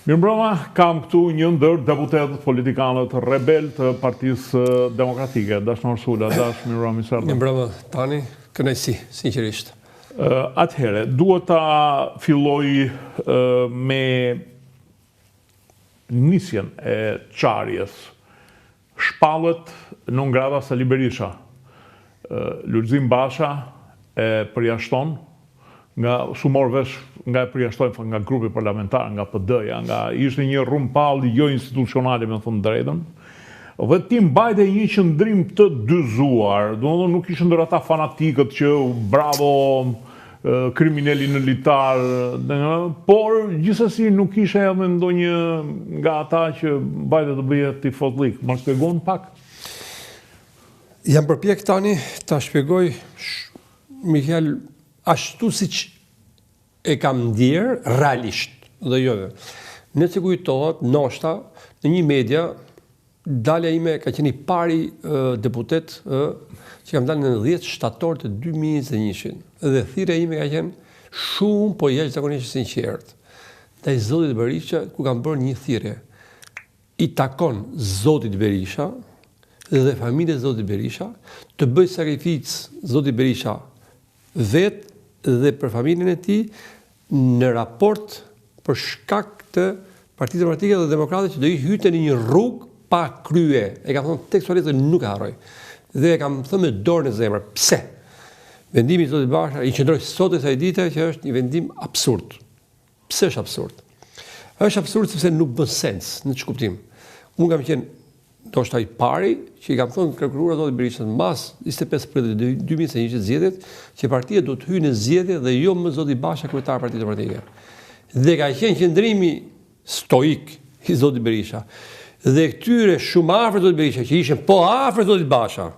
Mirëmbrëma, kam këtu një ndër deputetët politikanët rebel të Partisë Demokratike, Dashnor Sula, mirëmbrëma, misardhë. Mirëmbrëma, tani, kënaqësi, sinqerisht. Atëherë, duhet ta filloj me nisjen e çarjes. Shpallet non grata Sali Berisha. Lulzim Basha e përjashton nga sumor vesh nga e përjashtojnë nga grupi parlamentar, nga PD-ja, nga ishte një rumpall jo institucionale me thënë drejtën. Dhe ti mbajte një qëndrim të dyzuar, domethënë nuk ishin ndër ata fanatikët që bravo kriminali në litar, por gjithsesi nuk ishe edhe ndonjë nga ata që mbajte të bëje tifozlik. Më shpjegon pak? Jam përpjek tani ta shpjegoj Mikael ashtu siç e kam ndjerë realisht dhe jo. Në që kujtohet, noshta, në një media, dalja ime ka qenë i pari deputet që kam dalë në 10 shtator të 2021. Dhe thirrja ime ka qenë shumë po jashtëzakonisht sinqert. Ndaj Zotit Berisha, ku kam bërë një thirrje. I takon Zotit Berisha dhe familjes Zotit Berisha të bëj sakrificë Zotit Berisha vetë dhe për familjen e tij në raport për shkak të Partisë Demokratike dhe Demokratëve që do i hyte në një rrugë pa krye. E kam thënë tekstualisht dhe nuk e harroj. Dhe e kam thënë me dorë në zemër. Pse? Vendimi i Zotit Basha i qëndroi sot e kësaj dite që është një vendim absurd. Pse është absurd? Është absurd sepse nuk bën sens në ç'i kuptim. Unë kam qenë ndoshta i pari që i kam thënë prokurorit Zotit Berisha mbas 25 prillit 2021 zgjedhjet që partia do të hyjë në zgjedhje dhe jo më Zoti Basha kryetar i Partisë Demokratike. Dhe ka qenë qëndrimi stoik i Zotit Berisha. Dhe këtyre shumë afër Zotit Berisha që ishin po afër Zotit Basha.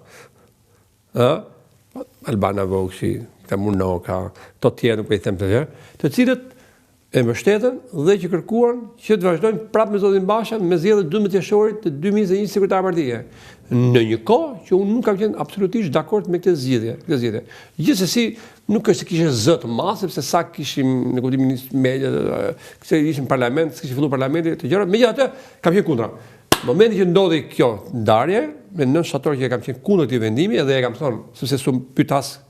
Albana Vokshi, ka Munoka, to tjerë nuk po i them të cilët e mbështetën dhe që kërkuan që të vazhdojnë prapë me Zotin Basha me zgjedhjet 12 qershorit të 2021 sekretar partije. Në një kohë që unë nuk kam qenë absolutisht dakord me këtë zgjedhje. Gjithsesi, nuk është se kishte zë të madh sepse sa kishim në kuptimin e media, se ishim në parlament, kishte filluar parlamenti të gjëra, megjithatë kam qenë kundra. Në momentin që ndodhi kjo ndarje, me 9 shtator që kam qenë kundër këtij vendimi dhe e kam thonë, sepse s'u pyet as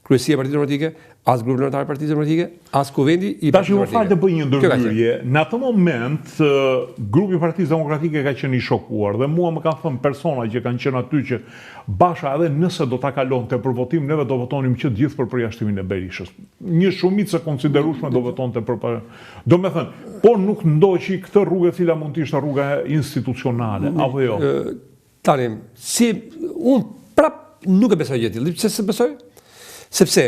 kryesia e Partisë Demokratike, as grupi parlamentar i Partisë Demokratike, as kuvendi i Partisë Demokratike. Tash më fal të bëj një ndërhyrje. Në atë moment grupi i Partisë Demokratike ka qenë i shokuar dhe mua më kanë thënë persona që kanë qenë aty që Basha edhe nëse do ta kalonte për votim, neve do votonim që gjithë për përjashtimin e Berishës. Një shumicë e konsiderueshme do votonte për. Domethënë, po nuk ndoqi këtë rrugë e cila mund të ishte rruga institucionale, apo jo? Tani, si unë prap nuk e besoj gjë tillë. Pse se besoj? Sepse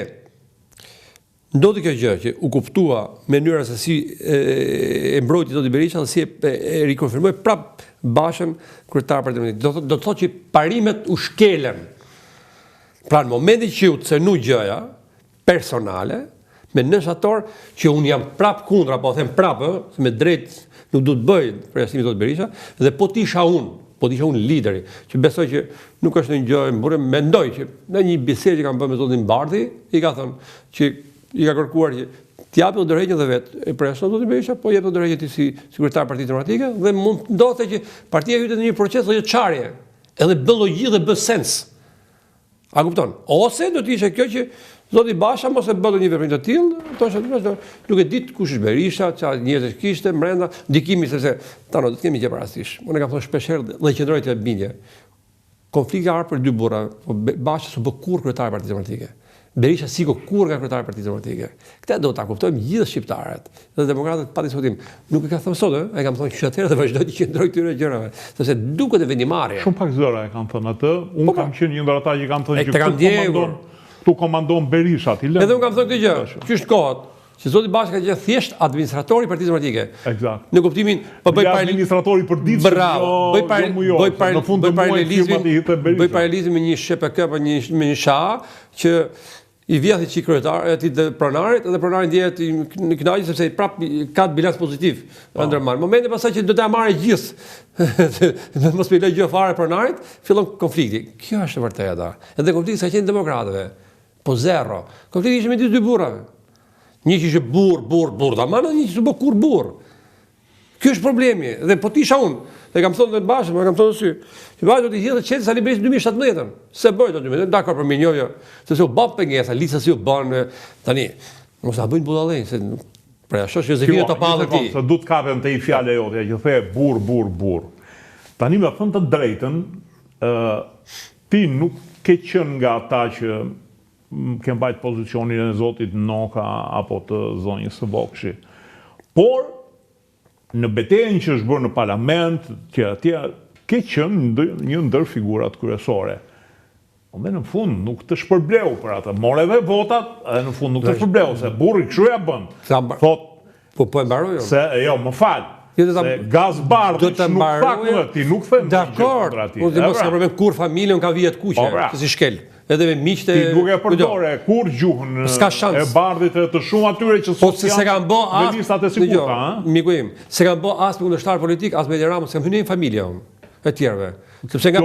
ndodhi kjo gjë që u kuptua mënyra se si e mbrojti Zoti Berisha dhe si e rikonfirmoi prap Bashën kryetar i Partisë Demokratike. Do të thotë që parimet u shkelen. Pra në momentin që u cenu gjëja personale me 9 shtator që unë jam prap kundra, po them prap, se me drejt nuk do të bëj përjashtimin Zoti Berisha dhe po të isha unë lideri, që besoj që nuk është një gjë e mburë, mendoj që në një bisedë që kam bërë me Zotin Bardhi, i ka thënë që i ka kërkuar që t'japë të dorëheqjen dhe vetë e përjashton Zotin Berisha, po jep të dorëheqjen ti si kryetar Partisë Demokratike dhe mund ndodhte që partia hytet në një proces dhe çarje, edhe bën logjikë dhe bën sens. A kupton? Ose do të ishte kjo që Zoti Basha mos e bëllë një veprim të tillë, nuk e ditë kush është Berisha, çfarë njerëz kishte brenda ndikimi sepse tani do të kemi gjë parasysh. Unë kam thënë shpeshherë dhe qendroj të bindje. Konflikti ka për dy burra, po Basha s'u bë kurrë kryetar i Partisë Demokratike. Berisha siko kurrë nga kryetar i Partisë Demokratike. Këtë do ta kuptojmë gjithë shqiptarët. Dhe demokratët pa diskutim. Nuk e ka thënë sot, e kam thënë që atëherë të vazhdoj të qendroj këtyre gjërave, sepse duket e vendimarrje. Shumë pak zëra e kanë thënë atë. Unë kam qenë një ndër ata që kanë thënë që tu komandon Berisha, ti lë. Edhe unë kam thënë këtë gjë. Qysh kohët që Zoti Basha ka qenë thjesht administratori i Partisë Demokratike. Eksakt. Në kuptimin, po bëj administratori për ditë. Bravo. Bëj paralelizim me një SHPK apo me një SHA që i vjedh i kryetar aty të pronarit dhe pronari ndihet në kënaqje sepse prap ka bilans pozitiv ndërmarr. Momentin pasaj që do ta marrë gjithë, mos më lë gjë fare pronarit, fillon konflikti. Kjo është e vërteta. Edhe konflikti sa qenë demokratëve. Po zero. Konflikti ishte me dy burrave. Një që ishte burr, tamam, një që s'u bë kur burr. Ky është problemi. Dhe po tisha unë, dhe kam thonë dhe të bashkë, kam thonë sy, që bashkë do t'i hidhë qetë Sali Berisha 2017-ën. Se bëjë do 2017, dakor për minjovjo, se u bapë pengesa, lisa si u banë, tani, mos ta bëjnë budallëj, se pra ashtu që Josefina Topalli ti. Se du të kapem të i fjale jote, që the burr. Tani me thënë të drejtën, ti nuk ke qenë nga ata që ke mbajt pozicionin e Zotit Noka apo të zonjës së Vokshi. Por, në betejën që është bërë në parlament, ke qenë një ndër figurat kryesore. Dhe në fund nuk të shpërbleu për atë. More dhe votat, edhe në fund nuk të shpërbleu, se burri këshuja bënd. Thot, po e mbaroj? Se, jo, më falë. Se gaz bardhë që nuk fakë ti nuk them që kontra ti. Dakor, mos ka problem kur familjen ka vijet kuqe, që si shkel. Edhe me miqtë ti nuk e përdore kur gjuhën e bardhit të shumë atyre që social me listat e sigurta, miku im, se kanë bë as me kundërshtar politik, as me Ramës, s'kam hyrë në familje e tjerëve. Sepse nga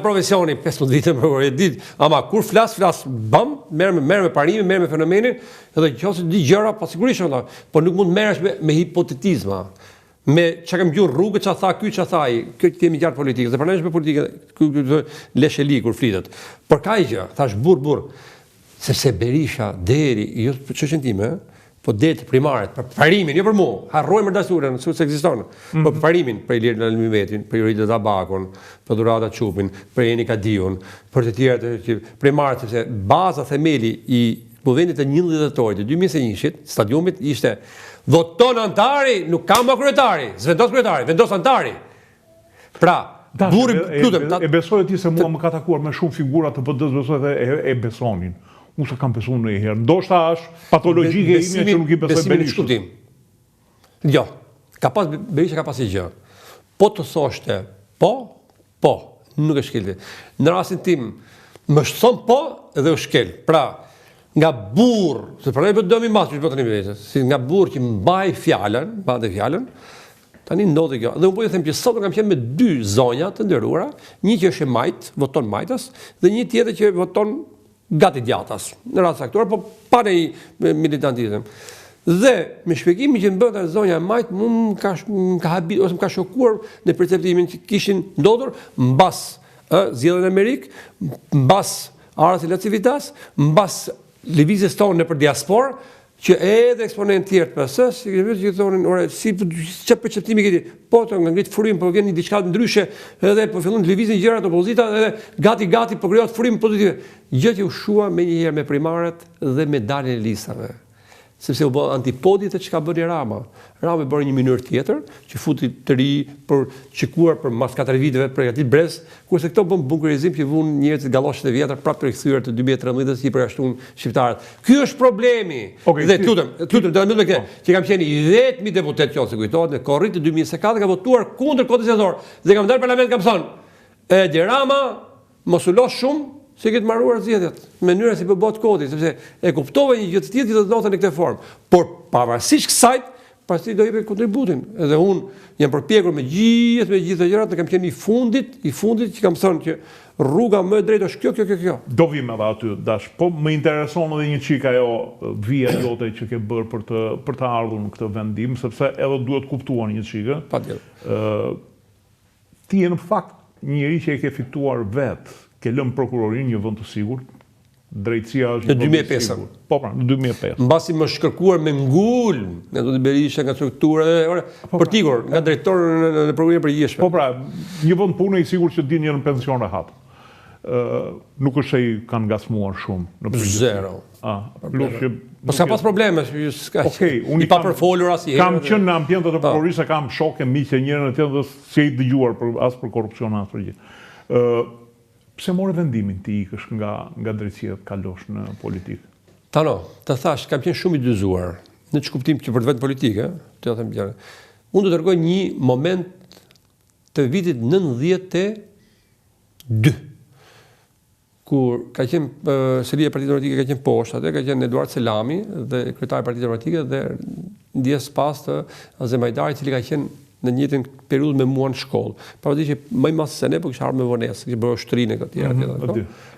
profesioni 15 vite më ditë, ama kur flas bam, merr me parimin, merr me fenomenin, edhe qofse di gjëra, pa sigurisht ata, por nuk mund merresh me hipotetizma. Me që kam gjurë rrugë, që tha ky, që tha ai, kjo që kemi gjartë politikës, dhe përnejsh me politikë, lesheli kur flitet. Por ka i gjë, thash burr, sepse Berisha, deri, jo që qëntime, po deri të primaret, për parimin, jo për mu, harrojmë mërdasurën, se ekziston, për parimin, për Ilirë në Lëmimetin, për Jorilë Tabakun, për Durata Qupin, për Eni Kadiun, për të tjerë të primaret, sepse baza themeli i movimit të 11 dhjetorit të 2021-shit, stadiumit ishte voton antari, nuk kam më kryetari, zvendos kryetari, vendos antari. Pra, burri, lutem. E besoj ti se mua më ka takuar me shumë figura të PD-s, besoj dhe e besonin. Unë se kam besuar në herë. Ndoshta është patologjike ime që nuk i besoj Berishës. Jo, Berisha ka pas i gjë. Po të thoshte po, nuk e shkelti. Në rastin tim, më shton po edhe u shkel. Pra, nga burr, se pra ne po dëmi mas, që po tani vetë, si nga burr që mbaj fjalën, tani ndodhi kjo. Dhe unë po ju them që sot kam qenë me 2 zonja të nderuara, një që është e majt, voton majtas, dhe një tjetër që voton gati djatas, në rast saktuar, po pa ne militantizëm. Dhe me shpjegimin që më bën zonja e majt, më ka habit ose më ka shokuar në perceptimin që kishin ndodhur mbas zgjedhjeve në Amerikë, mbas Aras i Lacivitas, mbas lëvizjes tonë nëpër diasporë, që edhe eksponent tjerë të PS-s, që thonin, si çfarë perceptimi keni? Po të ngrit furim, po vjen një diçka ndryshe, edhe po fillon të lëvizin gjërat opozita, edhe gati po krijohet furim pozitiv. Gjë që u shua menjëherë me primaret dhe me daljen e listave. Sepse u bë antipodi të çka bëri Rama. Rama bëri një mënyrë tjetër, që futi të ri për çikuar për mas 4 viteve përgatit brez, kurse këto bën bunkerizim që vun njerëz të galloshit e vjetër prapë rikthyer të 2013-s që i përjashtuan shqiptarët. Ky është problemi. Dhe lutem, do të mbyllim me këtë, që kam qenë 10.000 deputet që kujtohet në korrit të 2024 ka votuar kundër kodit zgjedhor. Dhe kam dalë në parlament kam thonë, Edi Rama mos u losh shumë se këtë marruar zgjedhjet, mënyra si bëbot kodi, sepse e kuptove një gjë të tillë që do të ndodhte në këtë formë. Por pavarësisht kësaj, pasi do jepë kontributin. Edhe unë jam përpjekur me gjithë të gjërat, kam qenë i fundit që kam thënë që rruga më e drejtë është kjo. Do vim edhe aty, dash, po më intereson edhe një çik ajo vija jote që ke bërë për të ardhur në këtë vendim, sepse edhe duhet kuptuar një çik. Patjetër. Ti je në fakt njëri që e ke fituar vetë, ke lëmë prokurorin një vend të sigurt, drejtësia është në 2005. Po pra, në 2005. Mbasi më shkërkuar me ngul, nga Zoti Berisha, nga struktura, për tikur, nga drejtori në programin e përgjithshëm. Po pra, një vend pune i sigurt që din një në pension rehat. Nuk është se i kanë ngacmuar shumë në përgjithësi. Zero. Po s'ka pas probleme, i pa përfolur asnjëherë. Kam qenë në ambientet e prokurorisë, kam shokë miqë njërin e tjetër se i dëgjuar as për korrupsion as për gjë. Pse more vendimin ti ikësh nga drejtësia të kalosh në politikë? Tano, të thash, kam qenë shumë i dyzuar, në që kuptim që për të vetë politikë, të them gjëra. Unë do të tregoj një moment të vitit 92, kur ka qenë seria e Partisë Demokratike ka qenë poshtë atë, ka qenë Eduard Selami dhe kryetari i Partisë Demokratike dhe ndjes pas të Azem Hajdari, i cili ka qenë në njëjtën periudhë me mua në shkollë. Pavarësisht që më mas se ne, po kisha ardhur me vonesë, kishte bërë ushtrinë këtë tjetër.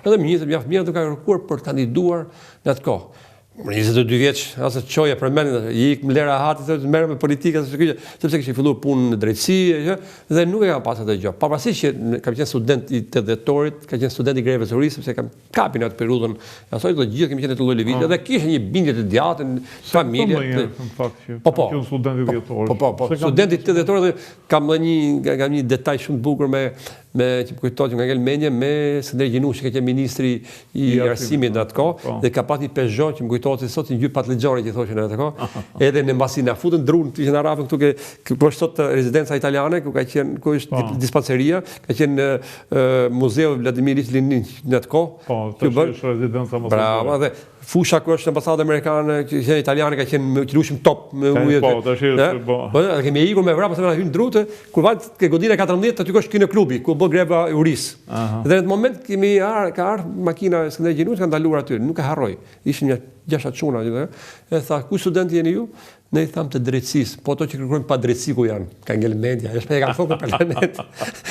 Edhe më njëtë mjaft mirë të ka kërkuar për të kandiduar në atë kohë. 22 vjeç, asë çoja për mend, i ik më lera hati të merr me politikën sepse kishte filluar punë në drejtësi dhe nuk e ka pasur atë gjë. Pavarësisht që kam qenë student i 88-torit, ka qenë student i grevës së Urisë sepse kam kapin atë periudhën. Asoj të gjithë kemi qenë të lloj lëvizje dhe kishe një bindje të gjatë në familje. Në fakt që qenë student i 10-torit. Po, student i 88-torit dhe kam një detaj shumë të bukur me që më kujtohet që nga ngel mendje me Skënder Gjinushi, që ka qenë ministri i arsimit në atë kohë dhe ka pas një Peugeot që më kujtohet se sot një gjy patligjore që thoshin atë kohë. Edhe në mbasi na futën drun të që na rafën këtu ku është sot rezidenca italiane, ku është dispanseria, ka qenë muzeu Vladimir Ilich Lenin në atë kohë. Po, është rezidenca mos. Bravo, dhe fusha ku është ambasadë amerikane, që qenë italiane, ka qenë që lushim top me ujë. Po, tash po. Po, kemi ikur me vrapa se na hyn drutë, kur vat ke godina 14 aty është kënë klubi, ku bë greva e Urisë. Dhe në atë moment ka ardhur makina e Skënder Gjinushi, ka ndaluar aty, nuk e harroj. Ishin 6 çuna që e tha, ku student jeni ju? Ne i tham të drejtësisë, po ato që kërkojnë pa drejtësi ku janë, ka ngel mendja, është ka fokur parlament.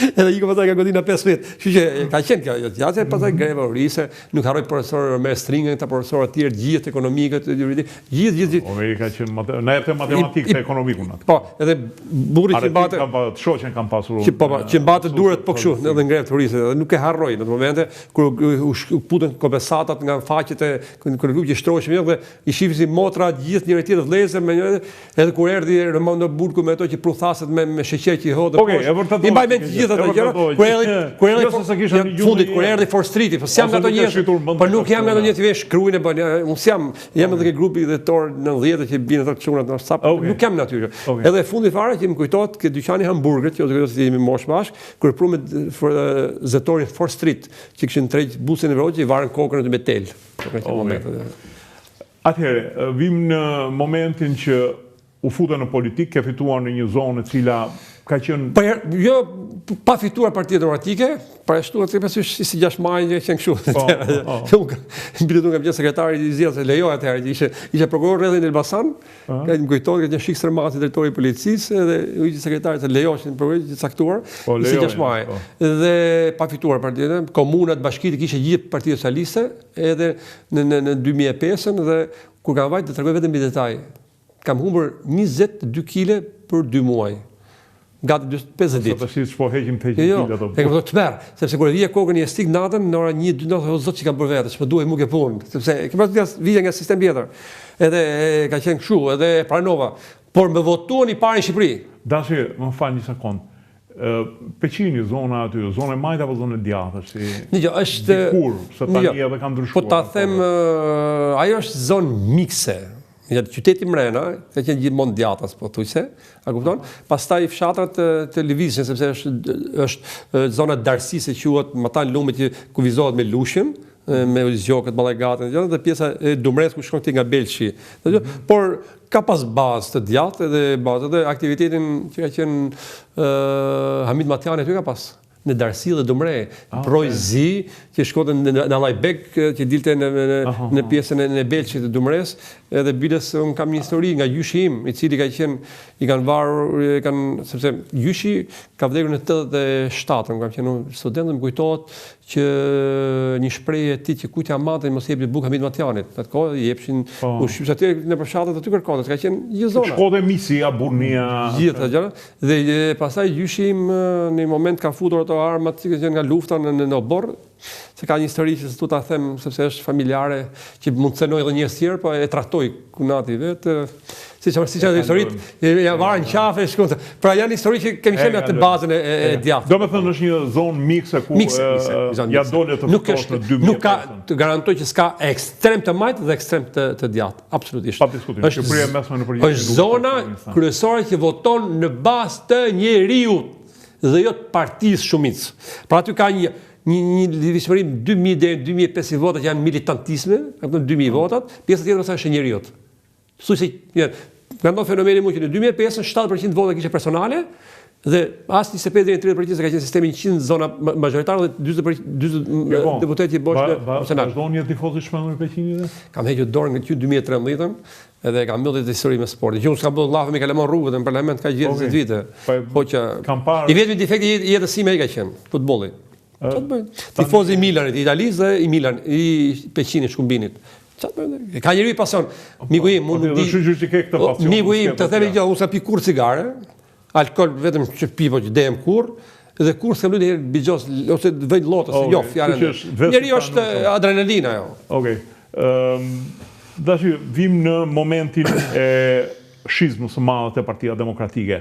Edhe iko pastaj ka godina 15. Kështu që ka qenë kjo gjatë, pastaj greva Urisë, nuk harroj profesor Omer Stringën, ta profesorë të tjerë, gjithë ekonomikët, gjithë. Omer ka qenë na jepte matematikë dhe ekonomikun atë. Po, edhe burri që mbate shoqen kanë pasur. Që mbate duret po kështu, edhe greva të Urisë, nuk e harroj në ato momente kur u putën kompensatat nga faqet e kur që shtroheshin dhe i shifisin motra gjithë njëri tjetër vëllezër me edhe kur erdhi Raimondo Burku me ato që pruthaset me sheqer që i hodhën. Okej, e vërtetë. I mbaj me të gjitha ato gjëra. Kur erdhi For Street, po s'jam nga ato njerëz. Po nuk jam nga ato njerëz që vesh shkruajnë e bën. Unë jam edhe ke grupi dhjetor 90 që bien ato çunat në WhatsApp. Nuk jam natyrë. Edhe fundi fare që më kujtohet që dyqani hamburgerit, që do të thotë jemi mosh bashk, kur pru me zetorin For Street, që kishin tregj busin e vrojë, i varën kokën aty me tel. Atëherë, vim në momentin që u futën në politikë, ke fituar në një zonë e cila ka qenë... Jo, pa fituar Partia Demokratike, parashtuar të pasysh si 6 maj që qenë kështu. Biletu nga qenë sekretari i zgjedhjes, lejoj atëherë që ishte prokuror rreth në Elbasan, ka një kujtohet që qenë Shik Stërmati, drejtori i policisë, dhe ishte sekretari të lejoshin prokuror të caktuar, si 6 maj. Dhe pa fituar Partia, komunat, bashkitë kishte gjithë Partia Socialiste, edhe në 2005 dhe kur kam vajt të tregoj vetëm mbi detaj, kam humbur 22 kg për 2 muaj. Gati 50 ditë. Sa tash s'po heqim kile ato. E kam të tmerr, sepse kur vija kokën i stik natën në ora 1-2 natë, o zot që kam bërë vetë, ç'po duhet mua ke punë, sepse kemi pas vija nga sistem tjetër. Edhe ka qenë kështu, edhe pranova, por më votuan i parë në Shqipëri. Dashi, më fal një sekond. Peqini, zona aty, zona e Majt apo zona e Djathtë, si... është... Dikur, se tani edhe ka ndryshuar. Po ta them, ajo është zonë mikse. Qyteti Mrena, ka qenë gjithmonë Djathtas, po thujse, a kupton? Pastaj fshatrat të lëvizjen, sepse është zona Darsisë që quhet Matan Lumit që kuvizohet me Lushin, me zgjokët, ballajgatën dhe pjesa e Dumres ku shkon ti nga Belçi. Por ka pas bazë të djathtë dhe aktivitetin që ka qenë Hamid Matjani aty ka pas. Në Darsi dhe Dumre, Projzi, që shkote në Allajbek, që dilte në pjesën e Belçit të Dumres, edhe biles unë kam një histori nga gjyshi im, i cili ka qenë, i kanë varur, sepse gjyshi ka vdekur në 87, kam qenë student dhe më kujtohet që një shprehje e tij që kujt amante mos jepni bukë Hamid Matjanit. Atë kohë i jepshin ushqim aty në përfshatet aty kërkohet, ka qenë një zonë. Shkote Misia, Burnia. Gjithë ato gjëra. Dhe pastaj gjyshi im në një moment ka futur ato armat që kanë nga lufta në Oborr. Se ka një histori që s'du ta them sepse është familjare që mund të cënoj edhe njerëz tjerë, po e trahtoj kunati vetë. Siç janë historitë, ja varen qafe, shkon. Pra janë histori që kemi qenë atë bazën e djathtë. Do të thënë është një zonë mikse ku ja dole të ftohet në 2000. Nuk ka, të garantoj që s'ka ekstrem të majt dhe ekstrem të djathtë, absolutisht. Pa diskutim. Shqipëria e mesme në përgjithësi. Është zona kryesore që voton në bazë të njeriut dhe jo të partisë shumicë. Pra aty ka një divishmëri 2000 deri 2500 vota që janë militantisme, 2000 votat, pjesa tjetër është e njeriut. Thuaj se ka ndodhur fenomeni që në 2005 7% vota kishte personale dhe as 25 deri 30% ka qenë sistemi 100 zona majoritare dhe 40% deputetë bosh në senat. Vazhdon një tifoz i shpëndur Peqinit? Kam hequr dorë nga 2013 edhe kam mbyllir të histori me sportin. Që unë s'kam bërë llafë me kalamon rrugët në parlament ka gjithë 20 vite. Po që i vetmi defekti i jetës sime ai ka qenë futbolli. Tifoz i Milanit, i Italisë dhe i Peqinit, Shkumbinit. Ka njëri pasion. Miku im, miku im, të themi që unë sa pi kur cigare, alkool vetëm që pi, po që dejem kur, dhe kur s'kam lujtë herë bigjos, ose vëjt lotës, jo, fjallën. Njëri është adrenalina, jo. Okej. Dashi, vim në momentin e shizmës së madhe të Partia Demokratike.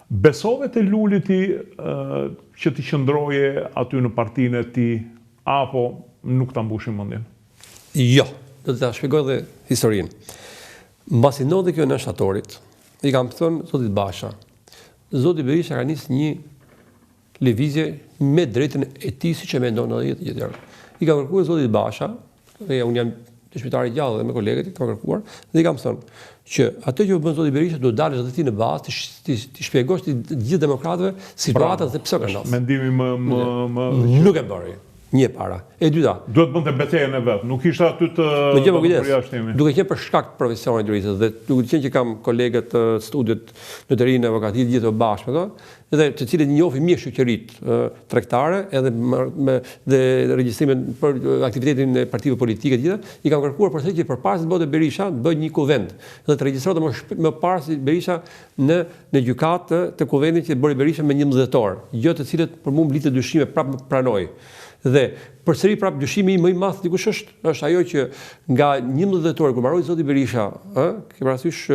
Besove të Luliti që ti qëndroje aty në partinë e ti, apo nuk ta mbushin mendjen? Jo, do të ta shpjegoj dhe historinë. Mbasi ndodhi kjo në shtatorit, i kam thënë zotit Basha. Zoti Berisha ka nisë një lëvizje me drejtën e tij siç e mendon edhe gjithë tjerë. I ka kërkuar zotit Basha, dhe unë jam dëshmitar i gjallë dhe me kolegët i kam kërkuar, dhe i kam thënë që atë që bën zoti Berisha do dalësh edhe ti në bazë, ti shpjegosh të gjithë demokratëve situatat dhe pse kanë. Mendimi më nuk e bëri. Një para. E dyta. Duhet bënte betejën e vet. Nuk ishte aty të përjashtimi. Duke qenë për shkak të profesionit juristë dhe duke qenë që kam kolegët të studiet në të rinë avokatit gjithë të bashkë me to, edhe të cilët njohin mirë shoqëritë tregtare edhe dhe regjistrimin për aktivitetin e partive politike të gjitha, i kam kërkuar përsëri që përpara se të bëhet Berisha, të bëjë një kuvend dhe të regjistrohet më parë si Berisha në gjykatë të kuvendit që bëri Berisha me 11 dhjetor, gjë të cilët për mua mblitë dyshime prapë pranoj. Dhe përsëri prapë dyshimi më i madh dikush është ajo që nga 11 dhjetor kur mbaroi zoti Berisha, ke parasysh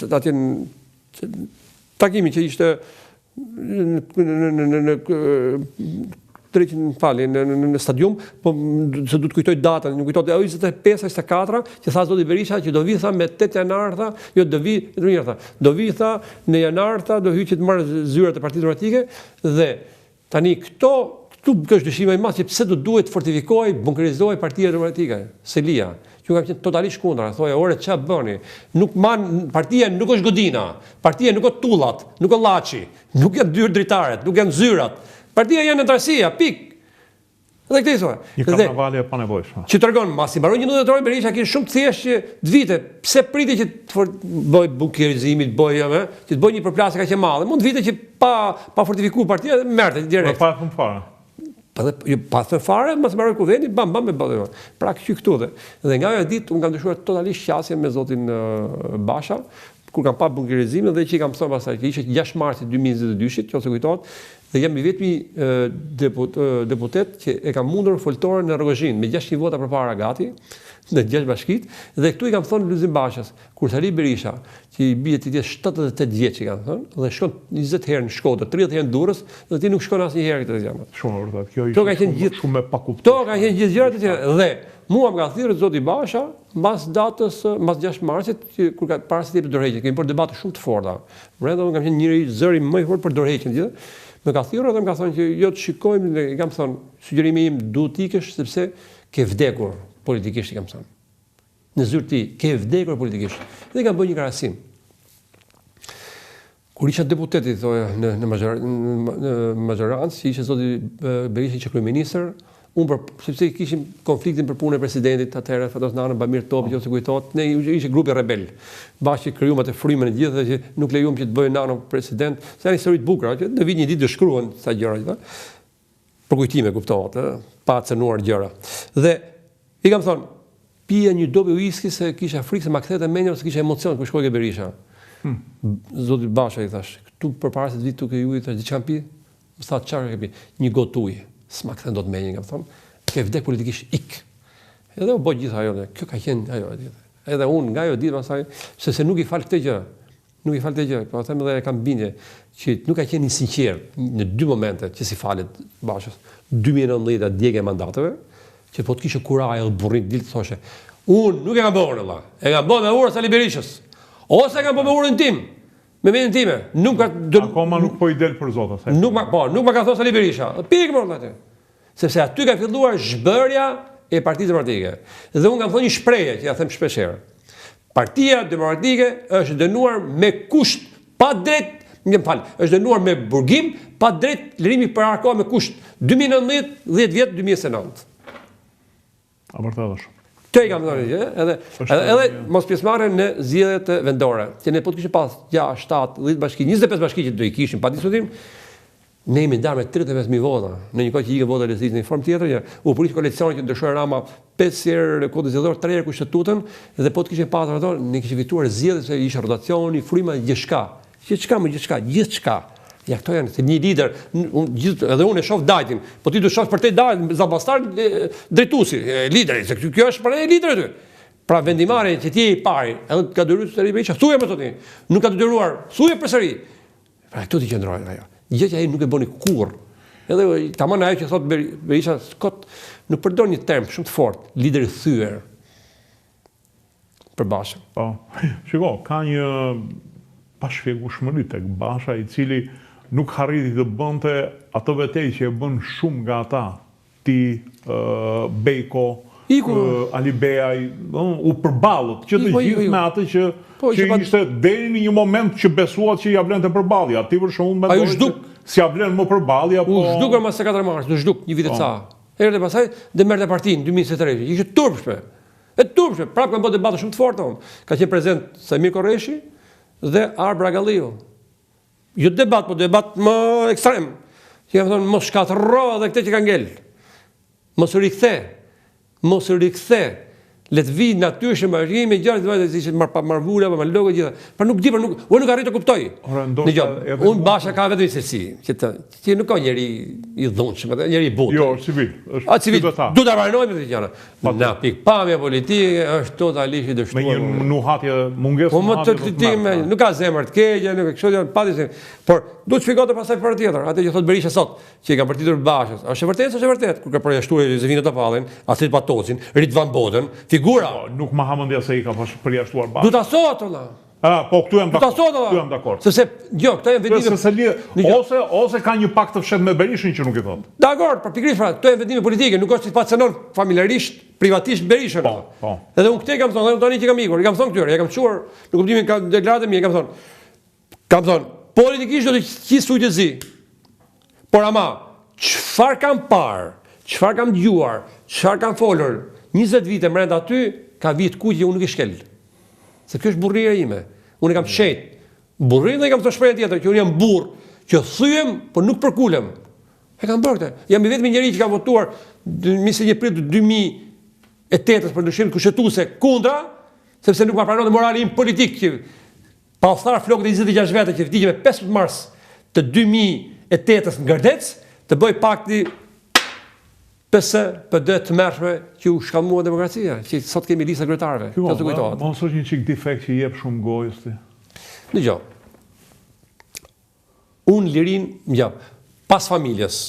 atje takimi që ishte në stadium, po se du të kujtoj datën, nuk kujtoj 25-24 që tha zoti Berisha që do vi tha me 8 janar tha, jo do vi tha në janar tha do hyj që të marrë zyrat e Partisë Demokratike dhe tani këtu është dyshimi i madh që pse do duhet fortifikohej, bunkerizohej Partia Demokratike, Selia. Që kam qenë totalisht kundër, thoja, ore ç'a bëni? Partia nuk është Godina, partia nuk është Tullat, nuk është Llaçi, nuk janë dy dritaret, nuk janë zyrat. Partia janë antarësia, pikë. Dhe këtë i thoya. Një karnavale e panevojshme. Që tregon, masi mbaroi 11 dhjetor Berisha kishte shumë të thjeshtë që të vite, pse priti që të bëj bunkerizimit, që të bëj një përplasje kaq e madhe. Mund të vite që pa fortifikuar partia merrte direkt. Pa thënë fare. Pa thënë fare, mos mbaroi kuvendi, bam me bëllë. Pra këtu dhe nga ajo ditë unë kam dëshuar totalisht qasje me zotin Basha, kur kam pa bunkerizimin dhe që i kam thënë pastaj që ishte 6 marsi 2022-shit, nëse kujtohet, dhe jam i vetmi deputet që e kam mundur foltore në Rrogozhin me 600 vota përpara gati në 6 bashkit dhe këtu i kam thonë Lulzim Bashas kur thali Berisha që i bie ti 78 vjeç i kam thonë dhe shkon 20 herë në Shkodër, 30 herë në Durrës dhe ti nuk shkon asnjëherë këtë gjë. Shumë vërtet. Kjo ishte shumë me pakuptim. To ka qenë gjithë gjërat e tjera dhe mua më ka thirrur zoti Basha mbas datës mbas 6 marsit kur ka para se të jepë dorëheqjen, kemi bërë debate shumë të forta. Brenda unë kam qenë njëri zëri më i fortë për dorëheqjen gjithë. Më ka thirrur dhe më ka thënë që jo të shikojmë dhe i kam thënë sugjerimi im duhet ikësh sepse ke vdekur politikisht i kam thënë. Në zyrë ti ke vdekur politikisht. Dhe kam bërë një krahasim. Kur isha deputeti thoya në majorancë, ishte zoti Berisha që kryeministër, unë sepse kishim konfliktin për punën e presidentit atëherë Fatos Nana, Bamir Topi, ose kujtohet, ne ishte grupi rebel. Bashkë krijuam atë frymën e gjithë dhe që nuk lejuam që të bëjë Nano president. Se janë histori të bukura, që në vit një ditë të shkruan sa gjëra, për kujtime kuptohet, pa cënuar gjëra. Dhe i kam thonë, pija një dobi uiski se kisha frikë se ma kthete mendja ose kisha emocion kur shkoi ke Berisha. Zoti Basha i thash, këtu përpara se të vi tu ke ujë, thash diçka pi? Më tha çfarë ke pi? Një gotë ujë. S'ma kthen dot mendjen, kam thonë. Ke vdek politikisht ik. Edhe u bë gjithë ajo. Kjo ka qenë ajo. Edhe unë nga ajo ditë pastaj, sepse nuk i fal këtë gjë. Nuk i fal këtë gjë, po them edhe e kam bindje që nuk ka qenë i sinqert në 2 momente që si falet Bashës. 2019 djegja e mandateve, që po të kishte kuraj edhe burrin ditë thoshe. Unë nuk e kam bërë valla. E kam bërë me urën Sali Berishës. Ose e kam bërë me urën tim. Me mendjen time, nuk ka akoma nuk po i del për zot asaj. Nuk ma ka thënë Sali Berisha. Pikë më aty. Sepse aty ka filluar zhbërja e Partisë Demokratike. Dhe unë kam thënë një shprehje që ja them shpesh herë. Partia Demokratike është dënuar me kusht, pa drejt, është dënuar me burgim, pa drejt lirimi për arko me kusht 2019, 10 vjet, 2009. A vërtet është. Të i kam thënë edhe mos pjesëmarrje në zgjedhjet vendore, që ne po të kishim pas 6, 7, 10 bashki, 25 bashki që do i kishim pa diskutim, Ne jemi ndarë me 35.000 vota, në një kohë që ikën vota lehtësisë në një formë tjetër, u prit koalicioni që ndryshoi Rama 5 herë kodin zgjedhor, 3 herë kushtetutën, dhe po të kishin patur ato, ne kishim fituar zgjedhjet se ishte rotacioni, fryma gjithçka. Gjithçka. Ja këto janë se një lider, edhe unë e shoh Dajtin, po ti do shoh për te Dajt, Zambastar drejtuesi, lideri, se kjo është për lider aty. Pra vendimare që ti je i pari, edhe ka detyruar të Berisha, thuaj më tani. Nuk ka detyruar, thuaj përsëri. Pra këtu ti qëndroi ajo. Gjë që ai nuk e bëni kurrë. Edhe tamam ajo që thot Berisha, kot nuk përdor një term shumë të fortë, lider i thyer. Për Bashën. Po. Shiko, ka një pashpjegueshmëri tek Basha, i cili nuk harriti të bënte ato vetej që e bën shumë nga ata. Ti, Bejko, Ali Beaj, u përballët, që të gjithë me atë që ishte deri në një moment që besuat që ja vlente përballja. Ti për shembull mendoj se si ja vlen më përballja, po. U zhdukër mas 4 mars, u zhduk një vit e ca. Erdhi pastaj dhe merrte partinë 2023. Ishte turpshme. Prapë kanë bërë debate shumë të forta. Ka qenë prezent Samir Korreshi dhe Arbra Galliu. Jo debat, po debat më ekstrem. Që kanë thonë mos shkatërro edhe këtë që ka ngel. Mos u rikthe. Le të vi natyrshëm marrimi gjatë vetë ishte marvula apo logo gjitha. Por nuk di, unë nuk arrit të kuptoj. Unë Basha ka vetëm se si, që nuk ka njeri i dhunshëm, njeri i butë. Jo, civil. Civil. Du ta pranojmë këtë gjëra. Na pikpamja politike është totalisht i dështuar. Me një nuhatje, mungesë nuhatje. Nuk ka zemër të keqe, nuk kështu janë pati. Por duhet të shpjegohet pastaj për tjetër, atë që thot Berisha sot, që i ka partitur Bashës. Është e vërtetë, kur ka përjashtuar Josefinë Topallin, Asit Patocin, Ridvan Bodën, figura. Nuk ma hamendja se i ka përjashtuar Bashës. Du ta sot, olla. Po këtu jam dakord. Sepse jo, këto janë vendime. Ose ka një pakt të fshet me Berishën që nuk i thot. Dakord, për pikërisht pra, këto janë vendime politike, nuk është si pasionon familjarisht, privatisht Berishën. Po. Edhe unë këtë kam thonë, tani që kam ikur, i kam thonë këtyre, ja kam çuar në kuptimin ka deklaratën mia, kam thonë, politikisht do të qis sujtëzi. Por ama, çfarë kam parë, çfarë kam dëgjuar, çfarë kam folur, 20 vite brenda aty, ka vit ku që unë nuk i shkel. Se kjo është burria ime. Unë e kam shet. Burrin dhe i kam të shprehje tjetër, që unë jam burr, që thyem, por nuk përkulem. E kam bërë këtë. Jam i vetmi njeri që ka votuar 21 prill 2008 për ndryshimin kushtetuese kundra, sepse nuk ma pranon morali im politik që pa thar flokët e 26 vete që vdiqën me 15 mars të 2008 në Gërdec, të bëj pakti PSD të mërshme që u shkallmua demokracia, që sot kemi lista kryetarëve. Mos është një çik defekt që jep shumë gojës ti. Dëgjoj. Unë lirin, pas familjes,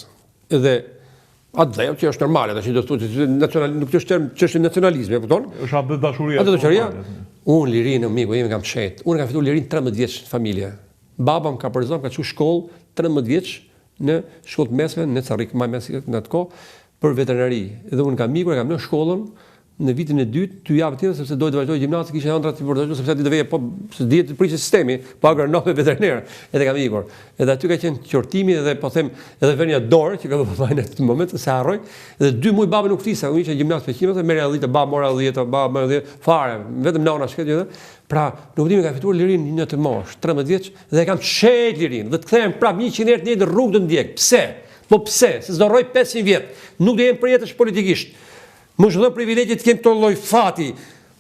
edhe atë dhe, që është normale, tash do të thotë nuk është çështje nacionalizmi, e kupton? Është atë dashuria. Atë dashuria. Unë lirin, miku, jemi kam shet. Unë kam fituar lirin 13 vjeç në familje. Baba më ka përzon, ka çu shkollë 13 vjeç në shkollë mesme, në Carrik, më mesme në atë kohë, për veterinari. Edhe unë kam mikur, kam në shkollën në vitin e dytë, 2 javë tjetër sepse dojë të vazhdoj gjimnazi, kisha ëndra të vazhdoj sepse ti do veje po se dihet të prishë sistemi, po agronom me veterinar. Edhe kam ikur. Edhe aty ka qenë qortimi edhe po them edhe vënia dorë që ka vënë në atë moment se harroj. Edhe 2 muaj baba nuk flisa, unë isha gjimnaz peqime dhe merrja 10, baba mora 10, baba mora 10, fare, vetëm nona shkëti edhe. Pra, nuk dimi ka fituar lirin në të mosh, 13 vjeç dhe kam shet lirin. Dhe të kthehem prap 100 herë në rrugë të ndjek. Pse? Po pse? Se s'do rroj 500 vjet. Nuk do jem përjetësh politikisht. Më çdo privilegje të kem të lloj fati,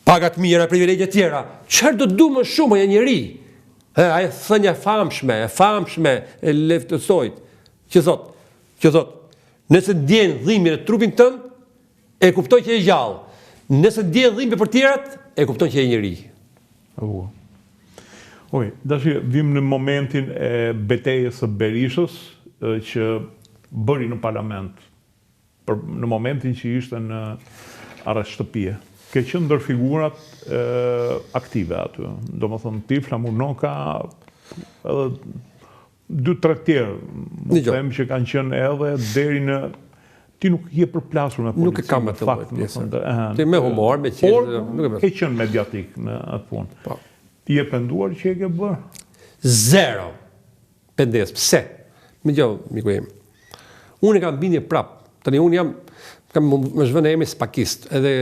pagat mira, privilegje tjera. Çfarë do du më shumë ja njeri? Ai thënia e famshme e Lev Tolstojt, që thot, nëse ndjen dhimbje në trupin tënd, e kupton që je gjallë. Nëse ndjen dhimbje për tjerat, e kupton që je njeri. Dashi, vim në momentin e betejës së Berishës, që bëri në parlament, në momentin që ishte në arrest shtëpie. Ke qenë ndër figurat aktive aty. Do më thënë ti, Flamur Noka, edhe 2-3 tjerë, më them që kanë qenë edhe deri në... Ti nuk je përplasur me Nuk policinë. e kam me të lloj pjesë. Ti me humor, me qenë... Por, ke qenë mediatik në atë punë. Ti je penduar që e ke bërë? 0 pendes. Pse? Me gjo, miku im. Unë e kam bindje prap. Tani unë jam kam më zhvën e emri spakist, edhe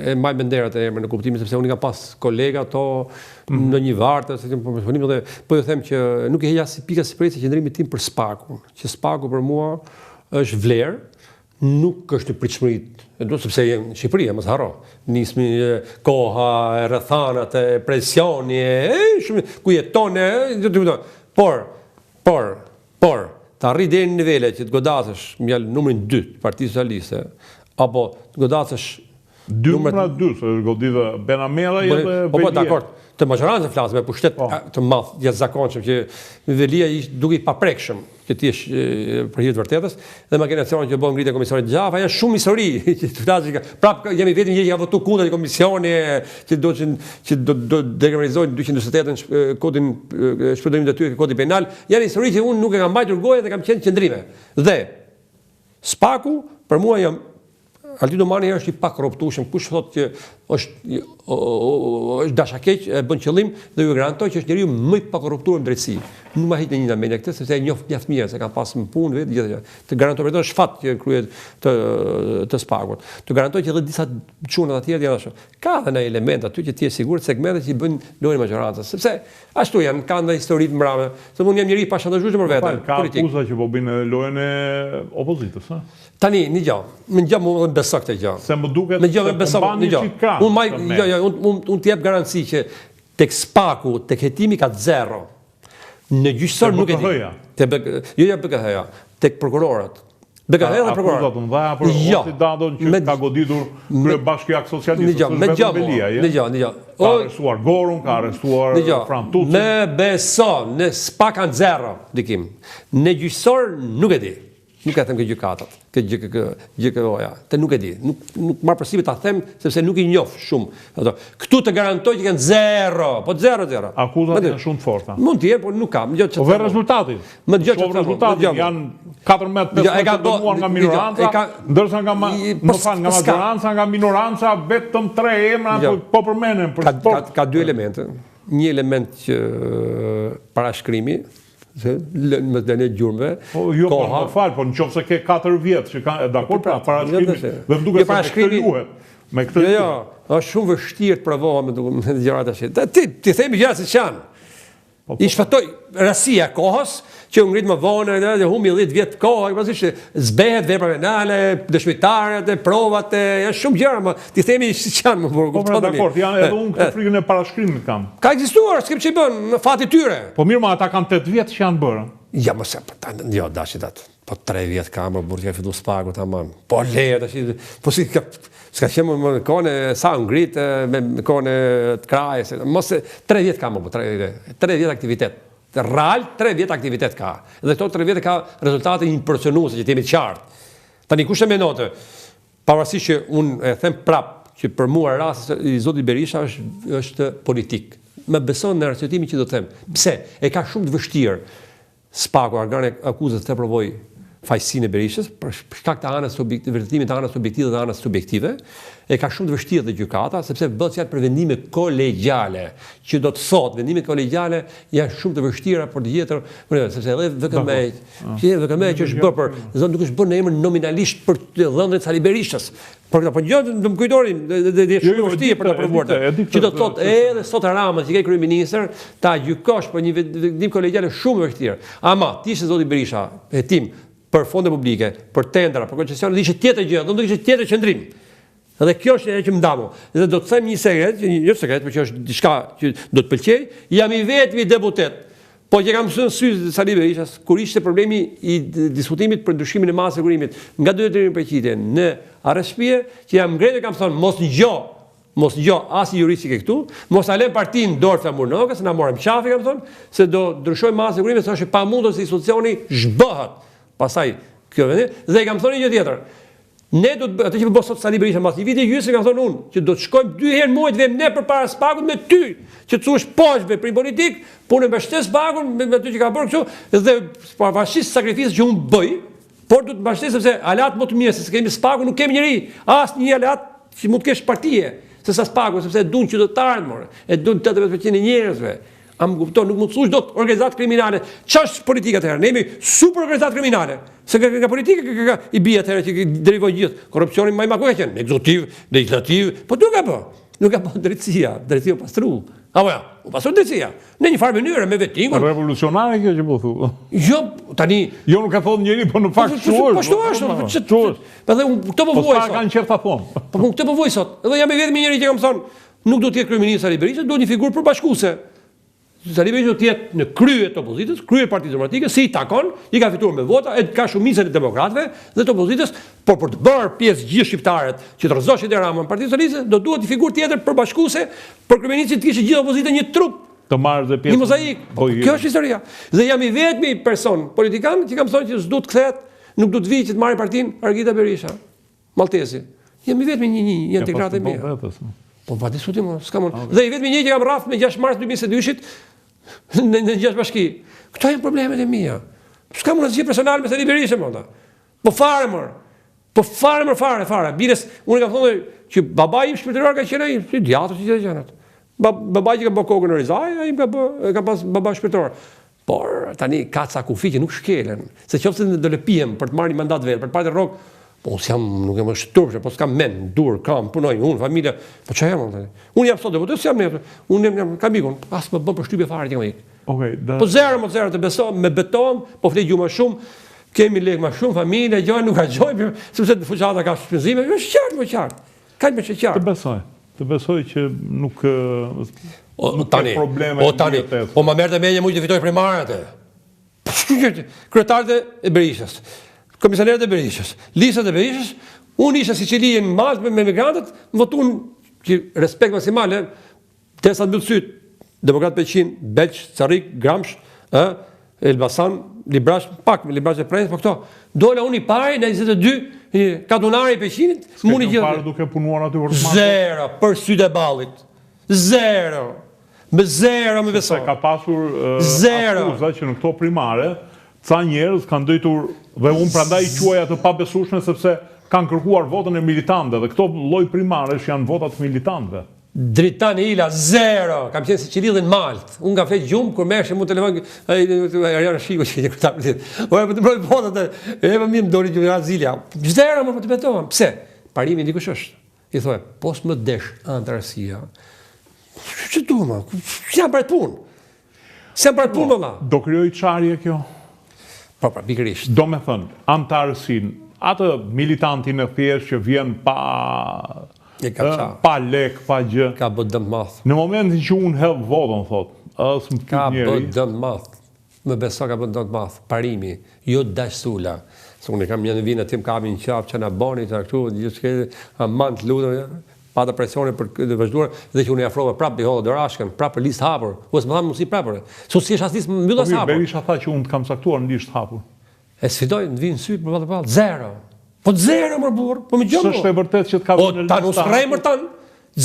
e mbaj menderat e emrin në kuptimin sepse unë kam pas kolega ato në një vartë, po ju them që nuk e heq as pika sipërsi qendrimit tim për spakun, që spaku për mua është vlerë, nuk është në pritshmëri, sepse në Shqipëri, mos harro, nismi koha, rrethanat, presioni, ku jeton, por të arri deri në nivele që të godasësh mjallë numrin 2 Partisë Socialiste, apo të godasësh 2 se godithe Benamera dhe Velia. Po, dakord, të majorancën flasë me pushtet të madh, jashtëzakonshëm, që Velia duke i paprekshëm që ti është për hir të vërtetës, dhe makenacioni që bën ngritje komisionit Gjafa, janë shumë histori që të flasë, prapë jemi vetëm një që ka votuar kundër një komisioni që do dekriminalizojnë 228 kodin shpërdorimin detyrë, kodi penal, janë histori që unë nuk e kam mbajtur goja dhe kam qenë qendrime. Dhe spaku për mua jam Altino Mani është i pakorruptueshëm, kush thotë që është dashakeq, e bën qëllim dhe ju garantoj që është njeriu më i pakorruptuar në drejtësi. Nuk ma hiq në një ndërmendje këtë, sepse e njoh mjaft mirë se kam pas në punë vetë gjithë. Të garantoj për të shfat që kryet të spakut. Të garantoj që edhe disa çuna të tjerë janë ashtu. Ka edhe një element aty që ti je sigurt segmente që i bën lojën majorancës, sepse ashtu janë kanë histori të mbrapa. Se unë jam njeri i pashantazhueshëm për veten. Ka akuza që po bëjnë lojën e opozitës, ha? Tani, një gjë, më gjë më beso këtë gjë. Se më duket se kombani që unë t'jep garanci që tek spaku, tek hetimi ka 0. Në gjyqësor nuk e di. Jo BKH-ja, tek prokurorët. BKH dhe prokurorët. Akuzat në dhaja për Osidadon që ka goditur Kryebashkiak Socialistës, është vetëm Velia. Ka arrestuar Gorun, ka arrestuar Fran Tucin. Me beso, në spa kanë 0, dikim. Në gjyqësor nuk e di. Nuk e them këtë gjykatat, këtë gjykatoja, te nuk e di. Nuk marr përsipër ta them sepse nuk i njoh shumë. Këtu të garantoj që kanë 0, po 0. Akuzat janë shumë të forta. Mund të jetë, por nuk kam. Po ve rezultati. Më dëgjoj çfarë rezultati janë 14 të dënuar nga minoranca, ndërsa nga majoranca, nga minoranca vetëm 3 emra po përmenden për sport. Ka 2 elemente. Një element që parashkrimi, më të një gjurmëve. Jo, më falë, po në qofë se ke 4 vjetë që ka, dakord, parashkrimi, dhe më duke se me këtë luhet. Jo, është shumë vështirë të provohem me gjërat ashtë. Ti themi gjërat se që janë. I shfatoj rasia kohës, që ngrit më vonë, dhe humbi 10 vjetë kohë, zbehet vepra penale, dëshmitaret, provat, janë shumë gjëra, ti themi që janë më burë. Po, dakord, janë edhe unë këtë frikën e parashkrimit kam. Ka ekzistuar, s'kem që i bën, në fati tyre. Po mirë, ma ata kanë 8 vjetë që janë bërë. Ja, më se, jo, dashit atë. Po 3 vjetë ka më burë që ka fillu spaku, ta manë. Po lejë, dashit, po si s'ka qenë më në kone sa ngritë, me kone të kraje, mos 3 vjetë ka më, 3 vjetë aktivitet. Real, 3 vjetë aktivitet ka. Dhe këto 3 vjetë ka rezultate impresionuese që t'jemi të qartë. Tani, kush e menote? Pavarësisht që unë e them prapë që për mua rasti i zotit Berisha është politik. Me beson në arsjetimin që do të them. Pse? E ka shumë të vështirë spaku organe akuzës të provoj fajësinë e Berishës, për shkak të anës vërtetimit të anës objektive dhe anës subjektive, e ka shumë të vështirë dhe gjykata, sepse bëhet fjalë për vendime kolegjiale, që do të thotë vendimet kolegjiale janë shumë të vështira për të gjetur, sepse edhe VKM që është bërë për, nuk është bërë në emër nominalisht për dhënën e Sali Berishës. Por këta po gjë do më kujtorin, dhe shumë vështirë për të provuar. Që do të thotë edhe sot Rama, që ke kryeministër, ta gjykosh për një vendim kolegjiale shumë vështirë. Ama ti ishe zoti Berisha, hetim për fonde publike, për tendra, për koncesione, dhe ishe tjetër gjë, do të ishe tjetër qëndrim. Dhe kjo është e që më ndamu. Dhe do të them një sekret, jo sekret, por që është diçka që do të pëlqej, jam i vetmi deputet. Po që kam mësuar sy Sali Berishas, kur ishte problemi i diskutimit për ndryshimin e masës së sigurimit nga 2 për qytet në arrestpie, që jam ngretë kam thonë mos ngjo as juristi ke këtu, mos a lëm partinë dorë Famurnokës, na morëm qafi kam thonë, se do ndryshoj masën e sigurimit, se është pamundur se institucioni zhbëhet. Pastaj kjo vendi dhe kam thonë një gjë tjetër. Ne do të atë që bëj sot Sali Berisha mbas një viti gjysmë kam thonë unë që do të shkojmë 2 herë muaj të vëmë ne përpara spakut me ty, që të thuash poshtë për politik, punë mbështet spakun me aty që ka bërë kështu dhe pavarësisht sakrificës që unë bëj, por do të mbështet sepse alat më të mirë se kemi spakun, nuk kemi njerëj, asnjë alat që mund të kesh partie, se sa spaku sepse duan qytetarët more, e duan 80% e njerëzve. A më kupton, nuk mund të thush dot organizat kriminale. Ç'është politika atëherë? Ne jemi super organizat kriminale. Se nga politika i bie atëherë që derivojnë gjithë. Korrupsioni më i madh ku ka qenë? Ekzekutiv, legislativ, po nuk ka bë. Nuk ka bë drejtësia u pastrull. Apo ja, u pastru drejtësia. Në një farë mënyrë me vetingun. Revolucionare kjo që po thu. Jo, tani jo nuk ka thonë njëri, po në fakt shuar. Po ashtu. Edhe këto po vuaj sot. Kanë qerta thonë. Po këto po vuaj sot. Edhe jam i vetmi njëri që kam thonë, nuk do të jetë kryeminist Sali Berisha, duhet një figurë përbashkuese. Sali Berisha do të jetë në krye të opozitës, krye e Partisë Demokratike, si i takon, i ka fituar me vota, ka shumicën e demokratëve dhe të opozitës, por për të bërë pjesë gjithë shqiptarët që të rrëzoshin Edi Rama në Partinë Socialiste, do duhet një figurë tjetër përbashkuese për kryeministin të kishte gjithë opozitën një trup. Të marrë dhe pjesë. Një mozaik. Kjo është historia. Dhe jam i vetmi person politikan që kam thonë që s'do të kthehet, nuk do të vijë që të marrë partinë Argita Berisha, Maltesi. Jam i vetmi një integratë e mirë. Po pa diskutim, s'kam unë. Dhe i vetmi një që kam rrafë me 6 mars 2022 në 6 bashki. Këto janë problemet e mia. S'kam unë asgjë personal me Sali Berisha, monda. Po fare më. Po fare. Bires, unë kam thonë që babai im shpirtëror ka qenë ai, si djatër si gjithë gjërat. Babai që ka bë kokën në Rizaj, ai ka pas baba shpirtëror. Por tani ka ca kufi që nuk shkelen. Se qoftë do lëpihem për të marrë një mandat vetë, për të parë rrok. Po nuk jam shturpë, po s'kam mend, dur, kam, punoj, unë, familja, po që jam unë? Unë jam sot deputet, s'jam ne, unë jam kamikun, as më bë për shtypje fare që kam ikë. Po zero të besoj, me beton, po flet gjumë më shumë, kemi lek më shumë, familja, gjoj, nuk ka gjoj, sepse fuqata ka shpenzime, është qartë, kaq më qartë. Të besoj që nuk ka probleme. Po më merrte menjë mund të fitoj primarët. Kryetarët e Berishës. Komisarët e Berishës, listat e Berishës, unë isha Sicili në Maltë me migrantët, votuan që respekt maksimal, derisa mbyll syt, Demokrat Peqin, Belq, Carrik, Gramsh, Elbasan, Librash, pak me Librash e Prens, po këto. Dola unë i pari në 22 katunari i Peqinit, mundi gjithë. Parë duke punuar aty për të zero për sytë e ballit. Zero. Me zero me besoj. Se ka pasur akuza që në këto primare ca njerëz kanë dëjtur dhe unë prandaj quaj atë pa besueshme sepse kanë kërkuar votën e militantëve dhe këto lloj primaresh janë votat militantëve. Dritani Ila, zero. Kam qenë Sicili dhe në Maltë. Unë kam flet gjumë, kur merrshim mu telefon, Ariana Shiku që një kryetar politik. Po e të mbroj votat, e më mirë më doli që Zilja. Zero më po të betohem. Pse? Parimi dikush është. I thoj, po s'më desh antarësia. Ç'të duam? S'jam për punë. Do krijoj çarje kjo? Po, pikërisht. Do me thënë, antarësin, atë militantin e thjesht që vjen pa lek, pa gjë. Ka bë dëm madh. Në momentin që unë hedh votën, thot, ka bë dëm madh. Më beso ka bë dëm madh. Parimi, jo dashsula. Se unë kam një vinë tim kam një qafë që na bani të këtu, gjithçka amant lutem, pa të presione për të vazhduar dhe që unë afrova prapë Biholla Dorashkën, prapë për listë hapur. Ose më thanë mos i prapër. Si është as listë mbyllas hapur. Berisha tha që unë të kam caktuar në listë hapur. E sfidoj të vinë sy për ballë. Zero. Po zero më burr, po më gjomo. S'është e vërtetë që të ka vënë në listë. Po ta rremër tan.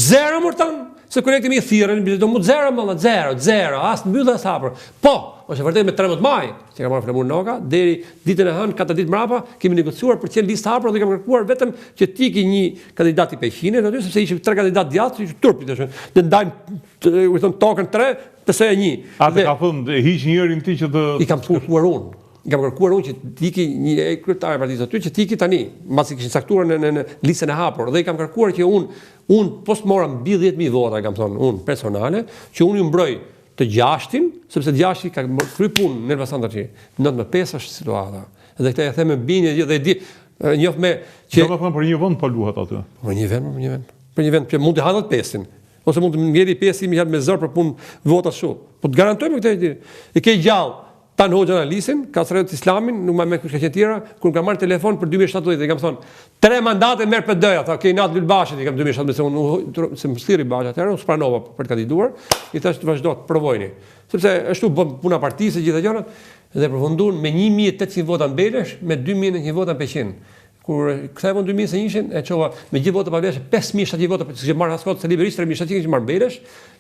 Zero më tan. Se kolekti më thirrën, do më zero më zero, as mbyllas hapur. Po, është vërtet me 13 maj, që ka marrë Flamur Noka, deri ditën e hënë, 4 ditë mbrapa, kemi negociuar për të qenë listë hapur dhe kemi kërkuar vetëm që të ikë një kandidat i Peqinit aty, sepse ishin 3 kandidatë djathtë, që turpit tash. Ne ndajmë tokën 3, pse 1. Atë ka thënë hiq njërin ti që të i kam kërkuar unë. Kam kërkuar unë që të iki një kryetar i partisë aty, që të iki tani, mbasi kishin caktuar në listën e hapur, dhe i kam kërkuar që unë post mora mbi 10.000 vota, kam thonë unë personale, që unë ju mbroj të 6-in, sepse 6-i ka kry punë në Elbasan tash. 95 është situata. Dhe këtë e them me bindje dhe di njoh me që do të thonë për një vend po luhet aty. Për një vend. Për një vend që mund të hahet 5-in. Ose mund të ngeli 5.000 me zor për punë vota shumë. Po të garantojmë këtë. I ke gjallë Tan Hoxha analisin, ka sërët islamin, nuk ma me kush ka qenë tjera, kur ka marrë telefon për 2017, dhe kam thonë, 3 mandate merë për dëja, tha, natë Lul Bashit, i kam 2017, se më sliri Basha atëherë, unë spranova për të kandiduar, i thash të vazhdo të provojni. Sepse ashtu bëm puna partisë, gjitha gjërat, dhe përfundun me 1.800 vota në Belesh, me 2.100 vota në Peqin. Kur kthevon 2000 se ishin, e çova me gjithë vota pa vlesh 5700 vota, që marr askot se liberisht 3700 që marr Belesh,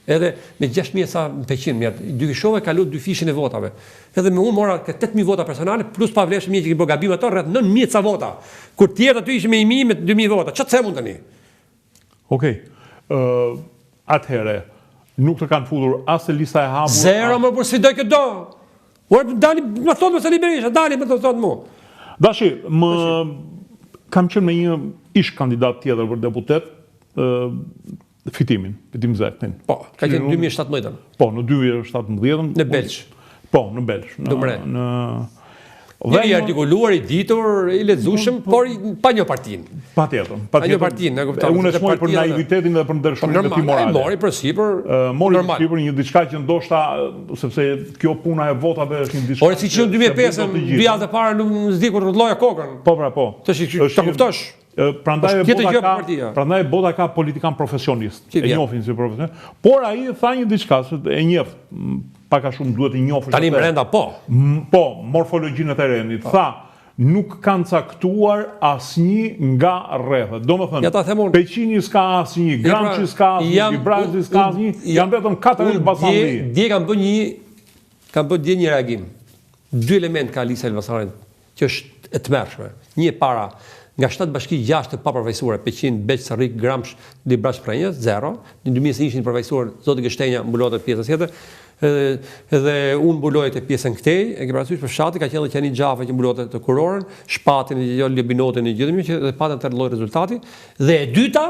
edhe me 6000 sa në Peqin, mirë. Dy kishove kalu 2 fishin e votave. Edhe me unë mora 8000 vota personale plus pa vlesh mje që i bë gabim ato rreth 9000 sa vota. Kur tjetër aty ishin me 1000 me 2000 vota. Çfarë them unë tani? Okej. Atëherë nuk të kanë futur as e lista e hapur. Zero më për sfidoj këto. Dali, më thotë me Sali Berisha, dali më të thotë mu. Dashi, kam qenë me një ish kandidat tjetër për deputet, Fitim Zektin. Po, ka qenë 2017. Po, në 2017. Në Belç. Po, në Belç. Dumre. I artikuluar, i ditur, i lexueshëm, por pa një partinë. Patjetër. Pa një partinë, e kupton. Unë smoj për naivitetin dhe për ndershmërinë e tij morale. Mori për sipër. Mori për sipër një diçka që ndoshta sepse kjo puna e votave është një diçka. Por siç në 2005 vijat e para nuk zdikur rrotulloja kokën. Po, pra, po. Ta kuptosh. Prandaj bota ka politikan profesionist. E njohin si profesionist. Por ai tha një diçka, e njeh pak a shumë duhet i njohësh. Tani brenda po. Po, morfologjinë e terrenit. Tha, nuk kanë caktuar asnjë nga rrethet. Domethënë, Peqini s'ka asnjë, Gramsci s'ka asnjë, Gibrazi s'ka asnjë, janë vetëm 4 Elbasanli. Dje kanë bërë një reagim. 2 element ka Alisa Elbasanit, që është e tmerrshme. Një e para, nga 7 bashki 6 të papërfaqësuara, Peqin, Beq, Sarrik, Gramsh, Librash Prenjës, 0. Në 2020 ishin përfaqësuar zoti Gështenja mbulohet pjesës tjetër, edhe unë mbulohet pjesën këtej, e ke parasysh për fshati ka qenë Qeni Xhafa që mbulohet të Kurorën, Shpatin e Libinotin e gjithë që patën të lloj rezultati, dhe e dyta,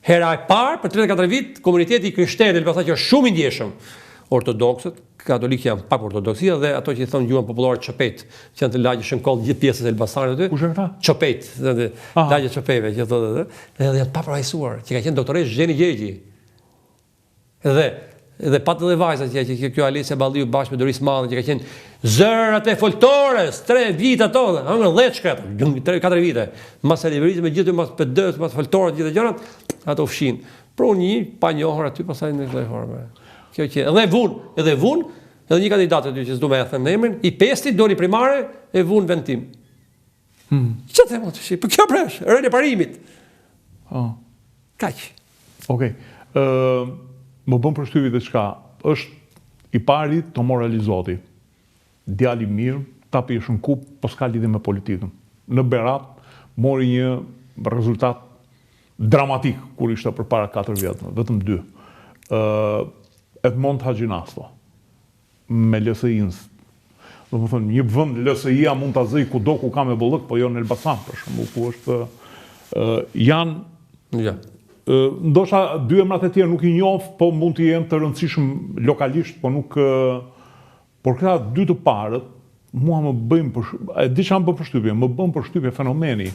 hera e parë për 34 vit, komuniteti krishterë, Elbasan që është shumë i ndjeshëm, ortodoksët, katolikë janë pak ortodoksia dhe ato që i thonë gjuhën popullore çopet, që janë të lagjë shënkoll gjithë pjesës e Elbasanit aty. Kush janë këta? Çopet, lagjë çopeve që thotë atë. Dhe janë papërfaqësuar, që ka qenë doktoresh Zheni Gjergji. Dhe patë edhe vajza që kjo Alesja Balliu bashkë me Doris Madhe që ka qenë zërat e foltores, 3 vite ato, hëngër 10 shkretë, 4 vite. Mas liberizëm me gjithë, mas PD-s, mas foltores, gjithë gjërat, ato fshin. Pro një pa njohur aty pastaj në këtë formë. Kjo që edhe vun, edhe një kandidat aty që s'du me e them në emrin, i pesti doli primare e vun vend tim. Çfarë them atë shi? Po kjo presh, rënë parimit. Kaq. Okej. Më bën përshtypje diçka. Është i pari të moralizoti. Djali mirë, tapi i shënkup, po s'ka lidhje me politikën. Në Berat mori një rezultat dramatik kur ishte përpara 4 vjetëve, vetëm 2. Edmond Haxhinasto me LSI-n. Do të thonë, një vend LSI-a mund ta zëj kudo ku ka me bollëk, po jo në Elbasan për shembull, ku është janë ndoshta 2 emrat e tjerë nuk i njoh, po mund të jenë të rëndësishëm lokalisht, po nuk por këta 2 të parët mua më bëjnë e di çfarë më bën përshtypje, më bën përshtypje fenomeni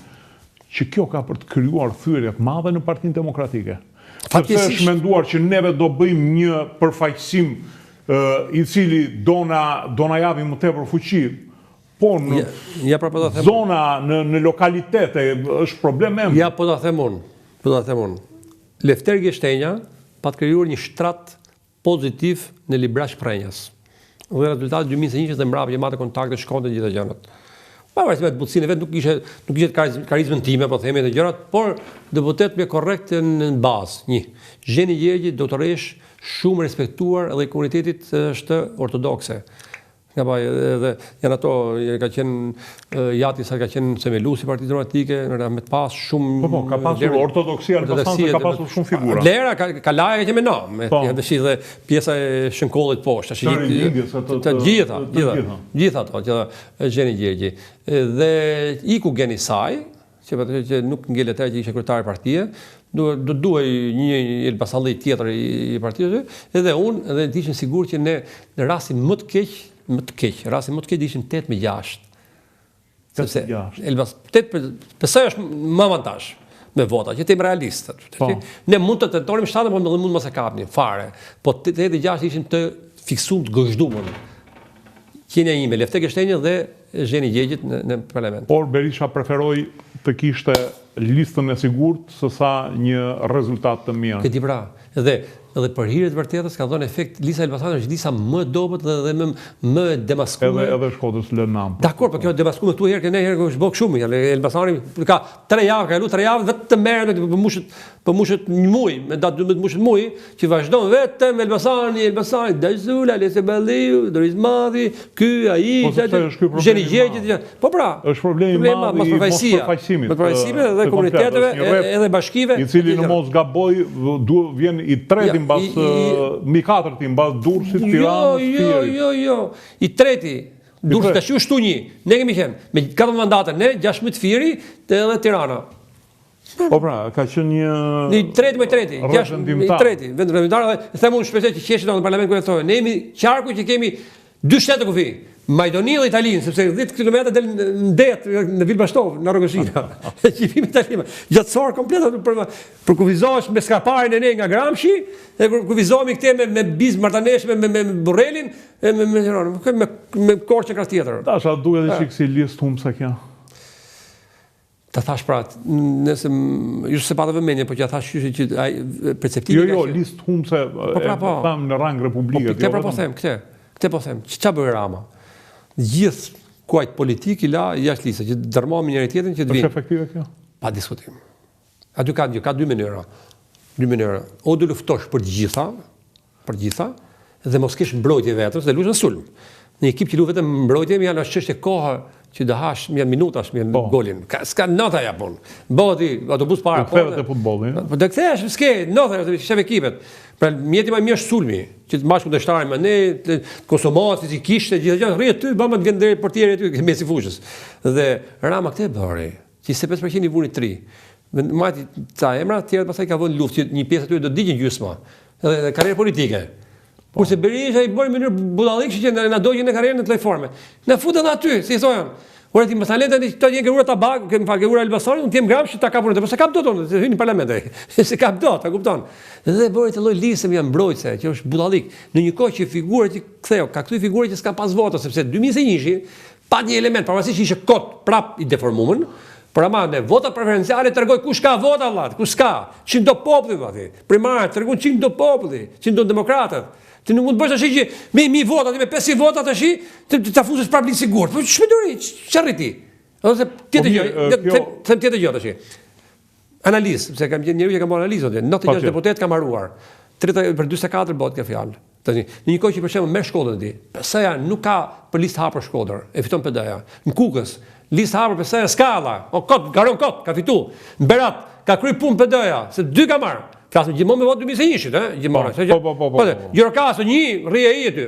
që kjo ka për të krijuar thyerje të madhe në Partinë Demokratike. Sepse është menduar që neve do bëjmë një përfaqësim i cili do na japi më tepër fuqi, po në zona, në lokalitete, është problem em. Ja, po ta them unë. Lefter Gështenja pa të krijuar një shtrat pozitiv në Librash Prenjës. Dhe rezultati 2021 dhe mbrapa që matë kontakte shkonte gjithë gjërat. Pavarësisht me butësinë vet nuk ishte karizmën time, po themi të gjërat, por deputet me korrekt në bazë. Një, Zheni Gjergji, doktoresh, shumë respektuar dhe komunitetit është ortodokse. Nga pa, edhe janë ato, ka qenë Jati sa ka qenë Semelusi Partisë Demokratike, me të pas shumë... Po, ka pasur ortodoksia në Elbasan, ka pasur shumë figura. Lera, Kalaja ka qenë me nom, janë të shih dhe pjesa e Shënkollit poshtë. Gjitha ato, që Zheni Gjergji. Dhe iku Geni Saj, që nuk ngelet që ishte kryetari i partie, do duaj një Elbasanli tjetër i partisë, edhe unë, edhe të ishim sigur që në rastin më të keq, rastin më të keq ishim 8-6. Sepse pësaj është më avantazh me vota, që t'im realistët. Ne mund të tentonim 7, po mund mos e kapnim fare. Po 8-6 ishin të fiksum të gëzhdumën. Qenia ime, Lefter Gështenja dhe Zheni Gjergjit në parlament. Por Berisha preferoi të kishte listën e sigurt sesa një rezultat të mirë. Këti pra, edhe për hire të vërtetës ka dhënë efekt lista Elbasanit është lista më dobët dhe më demaskuar. Edhe Shkodrës lën nam. Dakor, po kjo demaskuar këtu herë ne herë është bë shumë, Elbasani ka 3 javë, ka luajtur 3 javë vetëm merret për mushët një muaj, me datë 12 mushët muaj, që vazhdon vetëm Elbasani, Dajzula, Alesja Balliu, Doris Madhi, ky ai, Zheni Gjergji. Po pra, është problemi i madh i mosparfaqësimit dhe komuniteteve edhe bashkive, i cili në mos gaboj vjen i treti i mbas mi 4 i mbas Durrësit, Tiranës, Fieri. Jo. I treti, Durrës tash u shtu një. Ne kemi qenë me 4 mandate, ne 16 Fieri edhe Tirana. Po pra, ka qenë një... Një treti. Vendimtar, them unë shpresoj që qeshit në parlament kur e thonë. Ne jemi qarku që kemi 2 shtete kufi. Maqedoni dhe Italinë, sepse 10 kilometra del në det në Vilbashtov, në Rogozina. Qifimi Italinë. Gjatësor komplet për kuvizohesh me skaparin e ne nga Gramsci, e kur kuvizohemi këte me Biz Martanesh, me Borrellin, me Korçë kras tjetër. Tash, a duhet dhe që kësi listë humsa kja? Ta thash pra, nëse ju se pata vëmendje, po që ta thash që perceptivi Jo, listë humse tham në rang republiket. Këte po them, që bëjë Rama? Gjithë kuajt politik i la jashtë liste, që dërmohemi njëri tjetrin që të vinë. Është efektive kjo? Pa diskutim. Aty ka 2 mënyra. 2 mënyra. O do luftosh për gjitha, dhe mos kesh mbrojtje vetës dhe lush në sulm. Në ekip që lu vetëm mbrojtje, janë është çështje kohë që të hash, janë minutash, janë golin. S'ka nota ja punë. Bëti autobus para. Po kthehet te futbolli. Po do kthehesh, s'ke nota, shef ekipet. Pra mjeti më mirë është sulmi, që të mbash kundërshtarin me ne, konsumat, fizikisht, gjithë rrihet ty, bëmë të vjen deri portieri aty mes i fushës. Dhe Rama këtë bëri, që 25% i vuni 3. Mati ca emra, tjerët pastaj ka vënë luftë, që një pjesë aty do digjen gjysma. Edhe karrierë politike. Kurse Berisha i bëri në mënyrë budallik që na dogjen në karrierën në të lloj forme. Na futën aty, si thonë. Ora ti mos aleta këto janë gëura tabak, kem fal gëura Elbasanit, unë tim Gramsci ta kapun, po se kap dot unë, hyni në parlament ai. Se kap dot, ta kupton. Dhe bëri të lloj liste janë mbrojtëse, që është budallik. Në një kohë që figurat që ktheu, ka këtu figura që s'ka pas vota, sepse 2021 pa një element, pavarësisht që ishte kot prap i deformuar, por ama ne vota preferenciale tregoj kush ka vota valla, kush ska. 100 populli vati. Primar tregon 100 populli, 100 demokratët. Ti nuk mund të bësh tash që mi vota, me 5 vota tash, ta fuzësh prapë linë sigurt. Po ç'mendori, ç'arrit ti? Ose tjetër gjë, them tjetër gjë tash. Analizë, sepse kam njëri që ka bërë analizë atë. 96 deputet kam haruar. Për 44 bëhet kjo fjalë. Tani, në një kohë që për shembull me Shkodrën di, PSA nuk ka për listë hapur Shkodër, e fiton PD-ja. Në Kukës, listë hapur PSA skalla, o kot, garon kot, ka fitu. Në Berat ka kryer punë PD-ja, se 2 ka marr. Flasëm gjithmonë me votë 2021-shit, gjithmonë. Po. Gjirokastër, 1, rrije i aty.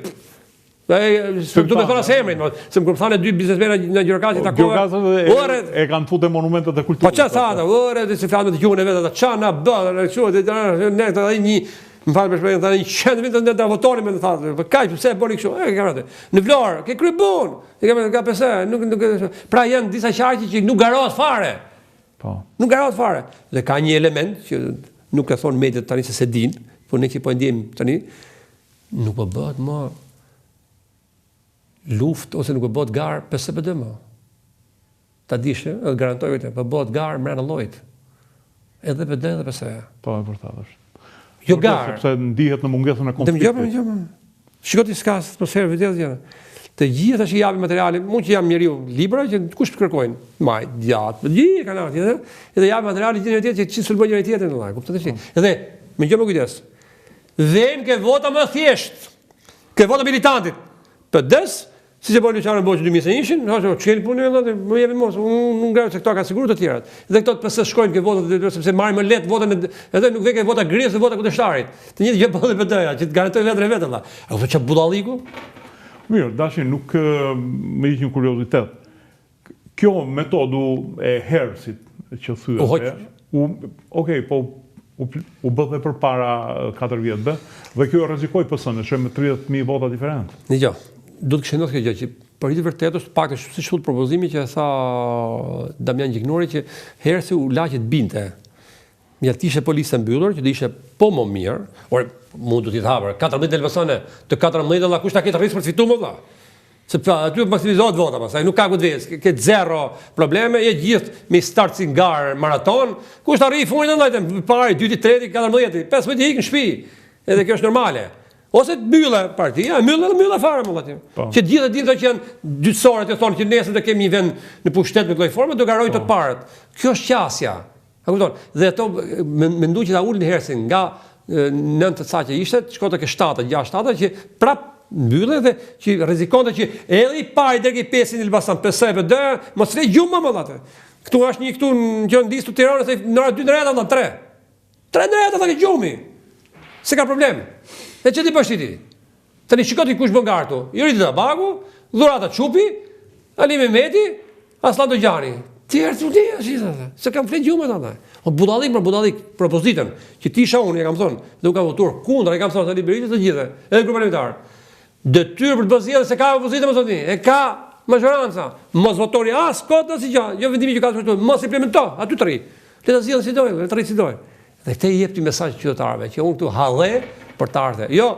Du me thonë asë emrin, se më kërë thane 2 biznesmena në Gjirokastër takove, e kanë fute monumentet e kulturës. Po që thata, ore, se flasëm të gjuhën e vetë, qa na bërë, më falë për shpejnë, thane një qëndë vitë në të votonim e në thate, për kaj, pëse e bërë i kështu, në Vlorë, ke kry bun, ka pëse, pra janë disa qarqi që nuk garohet fare. Nuk garohet fare. Dhe ka një element që nuk e thonë mediat tani se din, por ne që po ndjejmë tani, nuk po bëhet më luftë ose nuk po bëhet garë PSD më. Ta dishë, edhe garantoj vetë, po bëhet garë mbrana llojit. Edhe PD edhe PSD. Po e vërtetë është. Jo garë. Sepse ndihet në mungesën e konfliktit. Dëgjoj. Shikoj ti s'ka atmosferë vetë gjë. Të gjithë tash i japin materiale, mund që jam njeriu libra që kush kërkojnë, maj, gjatë, gjithë kanë ardhur edhe japin materiale gjithë tjetër që sulmojnë njëri tjetrin vëllai, kupton ti? Edhe me gjë më kujdes. Vjen ke vota më thjesht. Ke vota militantit. PD-s, siç e bën Luciano Boçi 2021-shin, thoshte, "Çel punë vëllai, më jepin mos, unë nuk ngraj se këto kanë sigurisht të tjerat." Dhe këto PS shkojnë ke votat sepse marrin më lehtë votën edhe nuk vjen ke vota grisë, vota kundërshtarit. Të njëjtë gjë bëhet PD-ja, që të garantoj vetë valla. A u ç'a budalliku? Mirë, dashin, nuk me iq një kuriozitet. Kjo metodu e Hersit që thyet, u bë dhe për para 4 vjetëve, dhe kjo rrezikoi PS-n, është me 30.000 vota diferent. Dgjoj, do të kishë kjo gjë që për të vërtetë është pak siç thot propozimi që e tha Damian Gjignori që Hersi u la që të binte. Mjaft ishte po listë mbyllur, që do ishte po më mirë, or mund të hapur 14 Elbasane, të 14 valla kush ta ketë rrisë për të fituar më valla. Sepse aty maksimizohet vota pastaj, nuk ka ku të vjes, ke 0 probleme, je gjithë me start si gar maraton, kush ta rri fundin ndajtë, parë 2, 3, 14, 15 ikën në shtëpi. Edhe kjo është normale. Ose të mbyllë partia, mbyllë fare më aty. Që gjithë dinë që janë dytësorë të thonë që nesër do kemi një vend në pushtet me këtë formë, do garojnë të parët. Kjo është qasja. A kupton? Dhe ato mendoj që ta ulin Hersin nga 9 sa që ishte, shkote ke 7, 6 që prap mbyllë dhe që rrezikonte që edhe i pari deri 5 në Elbasan, PSD, mos le gjumë më atë. Këtu është një këtu në qendër të Tiranës në orë 2 drejta, 3. 3 drejta ta gjumi. Se ka problem. E që ti bështi ti? Të një shikoti kush bën gartu. Jori Tabaku, Dhurata Çupi, Ali Mehmeti, Aslan Dojani. Tjerë të udia, se kam flenë gjumë të ata. Budallik, propozitën, që ti isha unë, e kam thonë, dhe u ka votuar kundra, e kam thonë, Sali Berisha të gjithë, edhe grup parlamentar. Detyrë për të bëzjelë se ka opozitë më thotë, e ka majoranca, mos votori as kot as gjë, jo vendimi që ka të mos implemento, aty të rri. Le ta zgjidhin si dojnë, le të rri si dojnë. Dhe këtë i jep ti mesazh qytetarëve që unë këtu halle për të ardhur. Jo,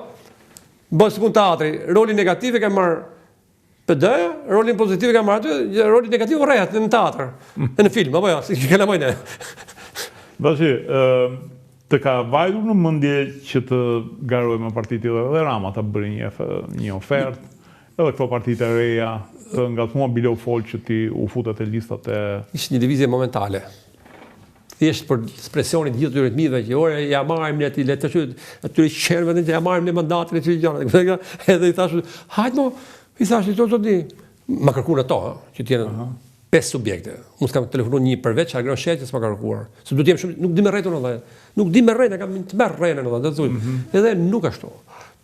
bëj sikur teatri, rolin negativ e ka marr PD-ja, rolin pozitiv e ka marrë aty, rolin negativ rrehat në teatr, në film, apo jo, si kena më ne. Dashi, të ka vajtur në mendje që të garoj me partitë edhe Rama ta bëri një ofertë, edhe këto partitë e reja të ngatmuan bile u fol që ti u futet e listat e... Ishte një divizje momentale. Thjesht për presionin të gjithë të mitëve që ore ja marrim ne aty atyre qerve që ja marrim ne mandatin e çdo gjë. Edhe i thash, hajt mo, i thash to di. Ma kërkuan ato, që të jenë 5 subjekte. Unë s'kam telefonuar një përveç Agron Shetjes s'ma ka kërkuar. Se duhet të jem shumë, nuk di me rretun valla. Nuk di me rretun, kam të merr rretën valla, do të thuj. Edhe nuk ashtu.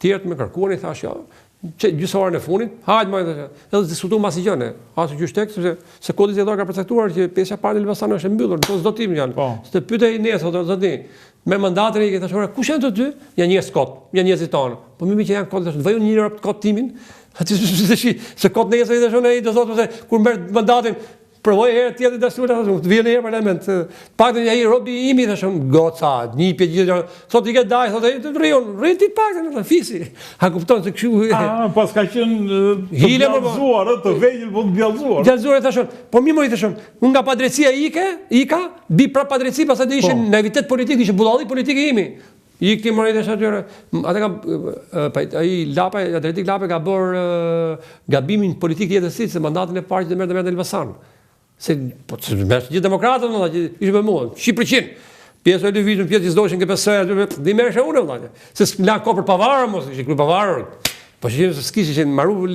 Tjerët më kërkuan, i thash, ja, gjysë orën e fundit, hajt më edhe diskutuam as gjëne. As gjysh tek se kodi zgjedhor ka përcaktuar që pjesë e parë e Elbasanit është e mbyllur, do s'do tim janë. Se pyetej nesër do të di. Me mandatin i thashë, kush janë të dy? Janë njerëz kot, janë njerëzit tonë. Po më që janë kot, do vëjë një rrap kot timin. Aty se kot nesër i thashë ai do thotë se kur merr mandatin provoj herë tjetër dashur të vjen në parlament. Paktën ai robi imi thashëm goca, një gjithë. Thotë i ke daj, thotë të rrit paktën në fisi. A kupton se kështu. Pas ka qenë të bjallëzuar, të vegjël po të bjallëzuar. Bjallëzuar thashëm. Po mi mori thashëm, unë nga padrejtia ika, bi pra padrejti, pastaj do ishin naivitet politik, ishte budallik politik i imi. I këti mërit e shatyre, ai Lapa, Adretik Lapa ka bërë gabimin politik jetësit, se mandatin e parë që të merë Elbasan. Se merë gjithë demokratët, ishë me mua, 100%. Pjesë e lëvizën, pjesë që s'dojshin ke pesë, dhe i merë shë unë, se s'la ko për pavarë, mos, ishë kërë pavarë. Po që s'kisë ishe marru,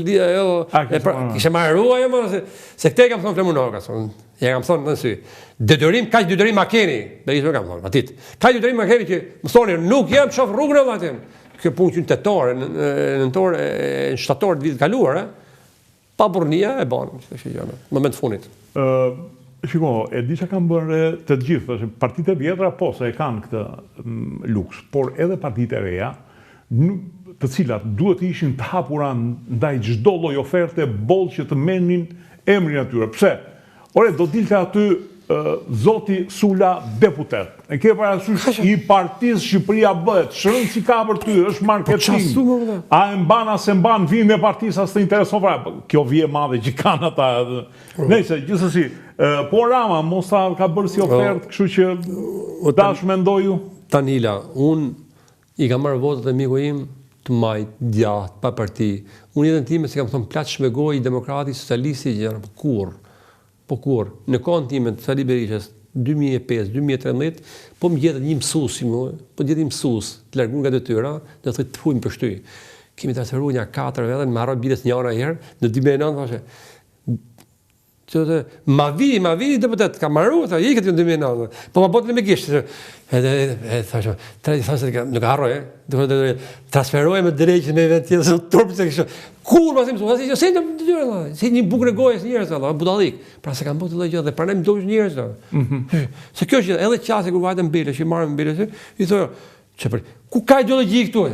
ishe marru ajo, se këte kam thonë Flemunoka, ja kam thonë në sy. Detyrim, kaq detyrim ma keni, dhe ishme kam thonë, atit. Kaq detyrim ma keni që më thoni, nuk jem shof rrugën e vatin. Kjo punë që në tetore, në shtatorë të vitë kaluar, pa burnia e banë, në moment funit. Shiko, e di që kam bërë të gjithë, partitë e vjetra po se e kanë këtë luks, por edhe partitë e reja, të cilat duhet të ishin të hapura ndaj çdo lloj oferte boll që të mennin emrin atyre. Pse? Ore, do dilte aty zoti Sula deputet. E ke parasysh i partisë Shqipëria bëhet, shërën si ka për ty, është marketing. A e mban as e mban vim e partisë as të intereson fare. Kjo vije madhe që kanë ata. Nëse gjithsesi, po Rama mos ka bërë si ofertë, kështu që dash mendoju. Tanila, unë i kam marrë votat e miku im të majtë, djatë, pa parti. Unë jetën time se kam thonë platë shmegoj demokrati, socialisti, gjëra, po kur. Në kohën time të Sali Berishës, 2005-2013, po më gjetët një mësus, po gjetët një mësus të largun nga detyra, dhe të hujmë për shty. Kemi të atëru një 4 vete, në marrë biles njëra herë, në 2009, fashe. Ma vidi deputet, ka marru, i këtë në 2009, po ma botë në me gishtë. Edhe thashë, nuk harroj, transferoj me drejqën e vetë tjetës, turpë se kështë. Kur, ma si mësu, se në të dyre, si një bukë në gojës njërës, budalik. Pra se kam botë të dhe gjë, dhe pra ne më dojsh njërës. Se kjo është edhe qasë e kur vajtë në bile, që i marrë në bile, i thojë, ku ka ideologi këtu?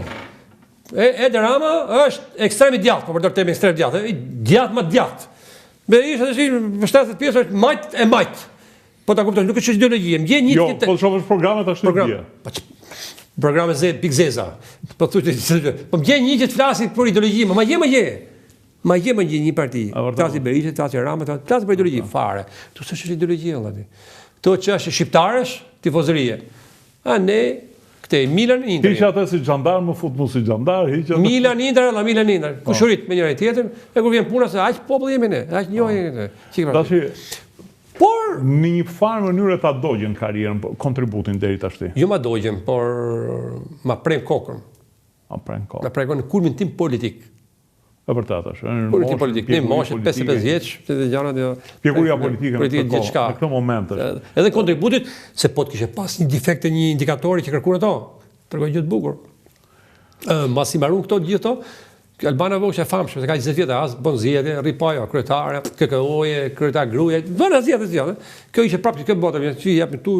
Edi Rama është ekstremi djatë, po përdor temi ekstrem djatë, djatë ma djatë. Berisha dhe shi, vështetet pjesë është majt e majt. Po ta kuptoj, nuk është ideologjie. Jo, po të shofësh programet ashtu të bje. Programe Pikzeza. Po më gje një që të flasit për ideologjie, ma je një parti. Flasi Berisha, flasi Rama, flasi për ideologjie, fare. Tu së është ideologjie, allati. To që është shqiptarësh, tifozërie. A ne, këte, Milan Inter. Hiqë atë si gjandar, më fut mu si gjandar. Milan Inter, alla Milan Inter. Kushurit me njëra e tjetër, e kur vjen puna se aq popull jemi ne, aq njohë. Por në një farë mënyrë ta dogjen karrierën, kontributin deri tashti. Jo ma dogjen, por ma prem kokën. Ma prem kokën. Ma prem kokën në kulmin tim politik. E vërtet është. Politik, ne moshë 55 vjeç, të gjërat jo. Pjekuria politike në këtë moment është. Edhe kontributit se po të kishe pas një defekt të një indikatori që kërkuan ato. Tregoj gjë të bukur. Mbas i mbarun këto gjithë Albana Voç e famshme, se ka 20 vjet as bën zgjedhje, rripajo kryetare, KKO-je, kryetar gruaje, bën zgjedhje. Kjo ishte prapë kjo bota, që japin tu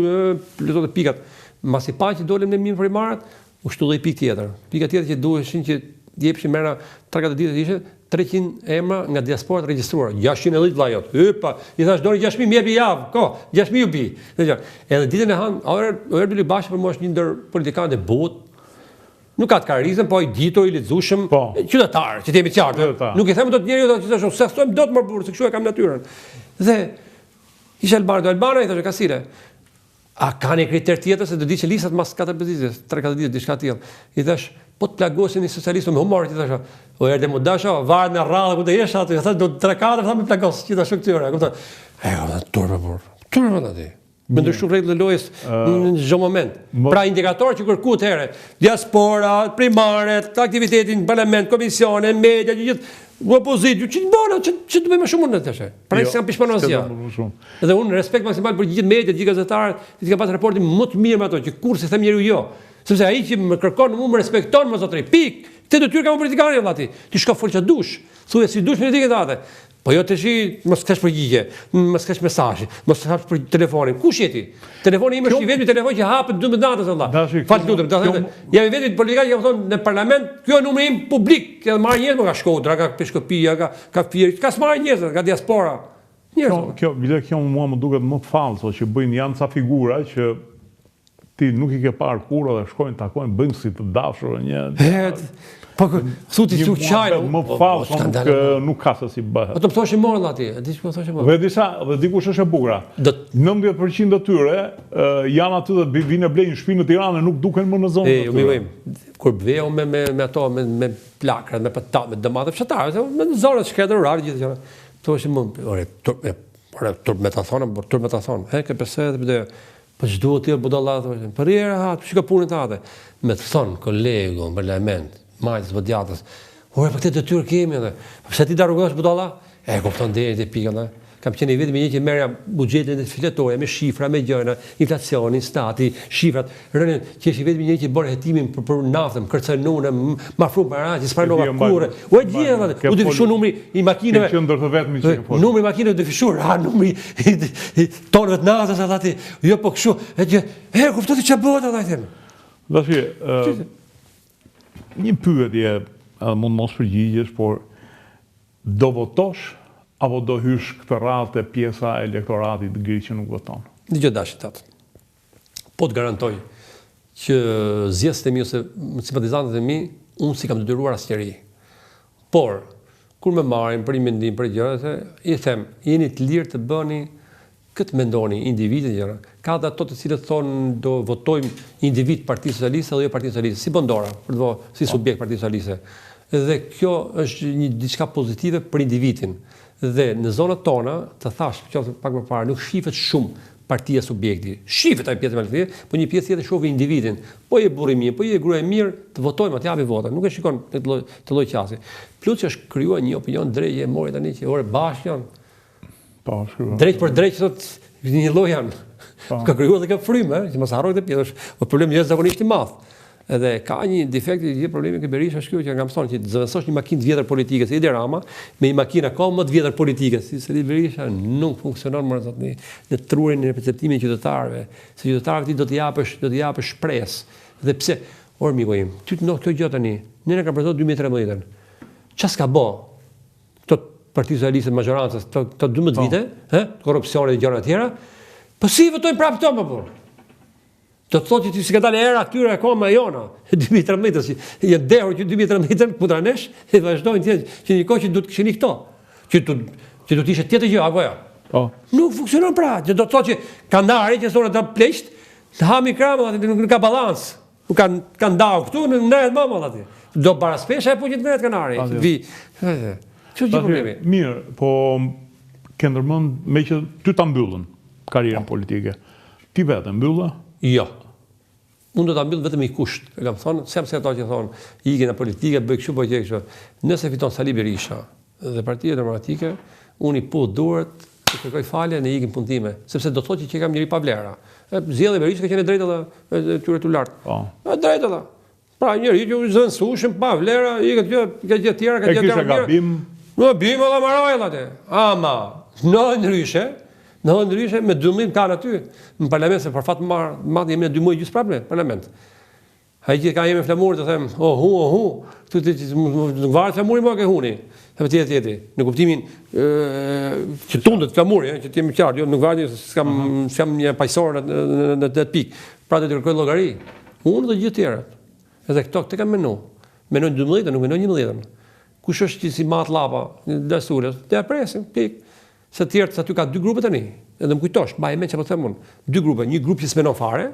plotëto pikat. Mbas i pa që dolëm në mirë primarat, u shtulloi pikë tjetër. Pika tjetër që duheshin që jepshin mera 3-4 ditë ishte 300 emra nga diaspora të regjistruar. 610 vllajot. Ypa, i thash doni 6000 më jepi javë. Ko, 6000 u bi. Edhe ditën e han, Oer Bili Bashi për mua është një ndër politikanët e butë. Nuk ka të karizëm, po i ditur, i lexueshëm, qytetar, që t'jemi qartë. Nuk i them dot njeriu që thashë, se thojmë dot më burr, se kështu e kam natyrën. Dhe ishte Albana i thashë Kasile. A ka një kriter tjetër se do di që listat mas 4-5 ditë, 3-4 ditë, diçka tjetër. I thash, po të plagosin një socialistë me humor, i thash, o erdhe më dasha, varet në rradhë ku të jesh aty, i thash, do 3-4 tha me plagos, që ta shok këtyre, kupton. Turpë burr. Turpë aty. Me ndryshu rregull e lojës në çdo moment. Pra indikator që kërkuat herë, diaspora, primaret, aktivitetin, parlament, komisione, media, gjithë opozitë, që bëna, që të bëjmë shumë në tash. Pra se kam pishpanosia. Dhe unë respekt maksimal për gjithë mediat, gjithë gazetarët, që kanë pas raportin më të mirë me ato, që kurse them njeriu jo. Sepse ai që më kërkon mua më respekton më zotëri. Pik. Këtë detyrë kam politikanë vllati. Ti shko fol çfarë dush. Thuaj si dush me etikën tate. Po jo tash mos kesh përgjigje, mos kesh mesazhe, mos hap për telefonin. Kush je ti? Telefoni im është i vetmi telefon që hapet 12 natës valla. Fal lutem, jam i vetmi politikan që jam thonë në parlament, ky është numri im publik, që marr njerëz nga Shkodra, nga Peshkopia, nga Fieri, ka marr njerëz nga diaspora. Kjo mua më duket më fallso që bëjnë janë ca figura që ti nuk i ke parë kurrë dhe shkojnë takojnë bëjnë si të dashur një. Po thuti su çajin më fallso nuk ka se si bëhet. Po të thoshë morën aty, e di ç'po thoshë morën. Dhe dikush është e bukur. 19% të tyre janë aty dhe vinë blejnë shtëpi në Tiranë, nuk duken më në zonë. Kur veu me ato me plakrat, me patat, me domate fshatarë, në zonat shkretër rarë gjithë gjëra. Thoshë më, turp me ta thonë, turp me ta thonë. Ke pse edhe po ç'duhet ti budalla thoshë. Për herë ha, shikoj punën tate. Me të thon kolegu në parlament, majtës vëdjatës, ore, për këtë detyrë kemi edhe, pse ti darugosh budalla? Kupton deri te pika, kam qenë vetëm një që merja buxhetin filetore me shifra, me gjëra, inflacionin, stati, shifrat, rënën që është vetëm një që bën hetimin për naftën, kërcënunë, ma frum para, që s'pranova kurrë. U e gjithë, u difishu numri i makinave. Numri i makinave difishuar, numri i tonëve të naftës aty. Jo po kështu, kuptoni ç'a bëhet atë them. Dashi, një pyetje, mund mos përgjigjesh, por do votosh apo do hysh këtë radhë pjesa e elektoratit gri që nuk voton? Dgjoj dashit. Po të garantoj që zgjedhësit e mi ose simpatizantët e mi, unë si kam detyruar asnjëri. Por kur më marrin për një mendim për gjëra, i them, jeni të lirë të bëni këtë mendoni individin gjëra. Ka dhe ato të cilët thonë do votojmë individ Partisë Socialiste dhe jo Partisë Socialiste, si Bondora, për të vënë si subjekt Partisë Socialiste. Dhe kjo është një diçka pozitive për individin. Dhe në zonat tona, të thash, pak më parë, nuk shifet shumë partia subjekti. Shifet ai pjesë me po një pjesë tjetër shohë individin. Po je burri mirë, po je gruaja mirë, të votojmë, atë japi vota. Nuk e shikon të lloj qasi. Plus që është krijuar një opinion drejtë e mori tani që ore bashkë janë. Po, shkruaj. Drejt për drejt thotë një lloj janë. Ka krijuar edhe kë frymë, që mos harroj të pjesësh. Po problemi është zakonisht i madh. Edhe ka një defekt i gjithë problemi që Berisha është kjo që nga mëson që të zëvendësosh një makinë të vjetër politike si Edi Rama me një makinë akoma më të vjetër politike si Sali Berisha nuk funksionon më në trurin e perceptimit të qytetarëve. Se qytetarët ti do t'i japësh shpresë. Dhe pse? Or miku im, ty të këto gjë tani, ne na ka prezantuar 2013-ën. Ç'a s'ka bë? Këto Partia Socialiste majorancës, këto 12 vite, korrupsioni dhe gjëra të tjera. Po si votojnë prapë këto më burr? Do të thotë që ti s'ka dalë era këtyre akoma jona, 2013, janë dehur që 2013 putranesh e vazhdojnë tjetër që një kohë që duhet të kishin këto. Që do të ishte tjetër gjë apo jo? Po. Nuk funksionon pra, që do të thotë që kandari që thonë ata pleqt, të hami krama aty nuk ka balans. Nuk kanë ndau këtu në ndërhet më madh aty. Do para spesha e punë të kanari. Vi. Ç'është problemi? Mirë, po ke ndërmend me që ty ta mbyllën karrierën politike. Ti vetë mbyllë? Jo. Unë do ta mbyll vetëm i kusht. E kam thonë, sepse ato që thonë, ikin në politikë, bëj kështu po kështu. Nëse fiton Sali Berisha dhe Partia Demokratike, unë i puth duart, të kërkoj falje në ikin puntime, sepse do thotë që kam njëri pa vlera. Zgjedhja e Berishës ka qenë drejtë edhe tyre të lartë. Po. Drejtë edhe. Pra njëri që u zënsushëm, pa vlera, i këtë gjë tjera, E kishe gabim? Në bim edhe marojnë atë. Ama, në ndryshe, me 12 kanë aty, në parlament, se për fatë madhë jemi në 2 muaj gjysë prapë në parlament. A i që ka jemi flamurit të them, ohu, në varë flamuri më ke huni, e për tjeti, në kuptimin që tundet flamuri, që t'jemi qartë, jo në varë s'kam një pajësorë në të pikë, pra të të kërkoj logari, unë dhe gjithë tjerët, edhe këto këtë kam menojnë 12, nuk menojnë 11. Kush është që si matë lapa, dësurës, të e presin, pikë, se tjertë, se aty ka 2 grupe të një, edhe më kujtosh, ba e me që po them unë, 2 grupe, një grup që s'menon fare,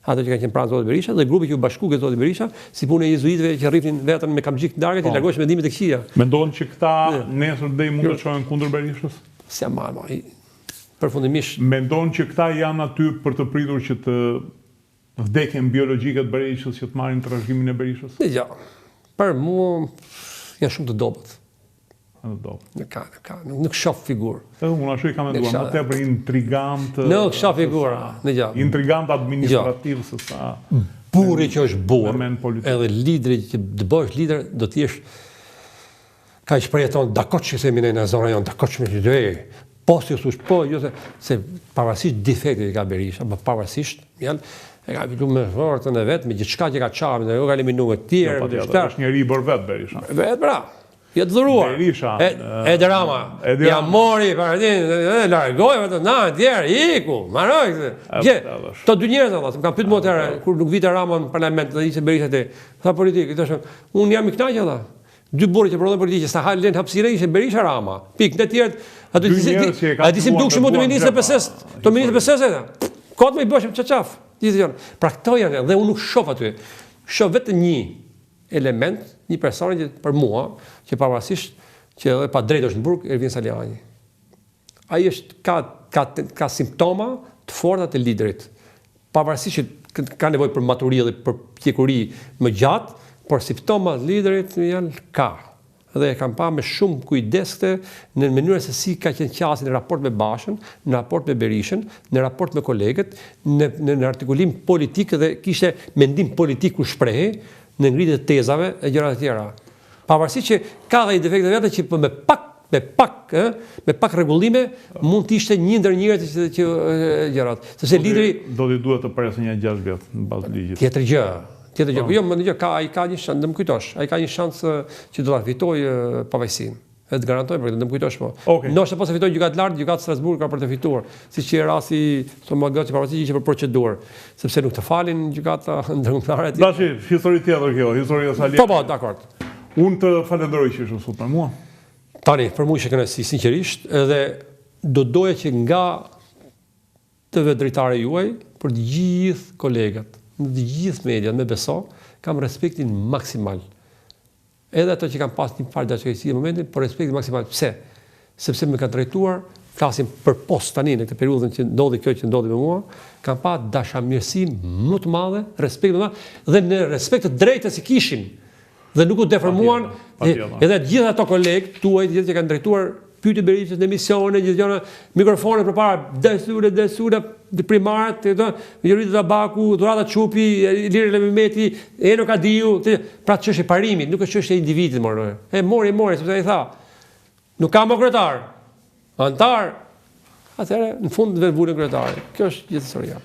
ato që kanë qenë pranë Zotit Berisha, dhe grupi që u bashku këtë Zotit Berisha, si punë e jezuitëve që rrifnin vetën me kamxhik të darkët, i largohesh mendimet e këqija. Mendon që këta nesër deri mund të shkojnë kundër Berishës? Si ama, përfundimisht. Mendon që këta janë aty për të pritur që të vdekjen biologjike të Berishës, që të marrin trashëgimin e Berishës? Ja, për mua janë shumë të dobët. Nuk shoh figurë. Unë ashtu i kam menduar, më tepër intrigant. Nuk shoh figura. Intrigant administrativ se sa. Burri që është burr, edhe lideri që të bësh lider do të jesh ka shprehton dakord që themi në zonë jon, dakord që më thëj. Po si thosh po, jo se pavarësisht defektet që ka Berisha, apo pavarësisht janë e ka vitu me fortën e vet, me gjithçka që ka çarë, dhe jo ka eliminuar të tjerë. Është njëri i bër vet Berisha. Vet bra. Ja të dhuruar. Berisha. E drama. Ja mori partinë, largoi vetë na tjerë, iku, marroi. Të dy njerëz ata, më kanë pyetur më herë kur nuk vite Rama në parlament dhe ishte Berisha te. Tha politikë, thashë, unë jam i kënaqur ata. 2 burrë që prodhojnë politikë, sa halen hapësirë ishte Berisha Rama. Pikë të tjerë, aty si dukshëm të ministrit PS-s, të ministrit PS-s ata. Kot më i bëshëm çaf. Pra këto janë dhe unë nuk shoh aty. Shoh vetëm një element, një person që për mua, që pavarësisht që edhe pa drejtë është në burg, Ervin Saliani. Ai është ka simptoma të forta të liderit. Pavarësisht që ka nevojë për maturi dhe për pjekuri më gjatë, por simptoma të liderit janë ka. Dhe e kam pa me shumë kujdeste në mënyrën se si ka qenë qasi në raport me Bashën, në raport me Berishën, në raport me kolegët, në artikulim politik dhe kishte mendim politik ku shprehi, në ngritje të tezave e gjëra të tjera. Pavarësisht që ka dhe i defekte vetë që me pak rregullime mund të ishte një ndër njërat që gjërat. Sepse lideri do t'i duhet të presë një 6 vjet në bazë ligjit. Tjetër gjë. Jo, më ndonjë ai ka një shans, më kujtosh, ai ka një shans që do ta fitojë pavajsinë. E të garantoj për këtë, më kujtosh po. Ndoshta pas e fitoj gjykat lart, gjykat Strasburg ka për të fituar, siç që rasti Tomagat që pavarësisht që për procedurë, sepse nuk të falin gjykata ndërkombëtare. Dashi, histori tjetër kjo, historia e Salianit. Po, dakord. Unë të falenderoj që ishe sot për mua. Tani, për mua ishte kënaqësi sinqerisht, edhe do doja që nga TV drejtare juaj për të gjithë kolegat, në të gjithë mediat me beso, kam respektin maksimal. Edhe ato që kam pas një farë dashurie në momentin, por respektin maksimal. Pse? Sepse më kanë drejtuar, flasim për post tani në këtë periudhën që ndodhi kjo që ndodhi me mua, kam pa dashamirësi më të madhe, respekt më të madh dhe në respekt të drejtës që kishin. Dhe nuk u deformuan, edhe gjithë ato kolegë tuaj që kanë drejtuar pyetje Berishës në emisione, gjithë mikrofone përpara, desure, primarët, Jorita Tabaku, Dhurata Çupi, Iliri Levimeti, Eno Kadiu, pra çështja e parimit, nuk është çështja e individit, mori, sepse ai tha, nuk ka më kryetar, antar, atëherë në fund vetë vulën kryetari. Kjo është gjithë historia.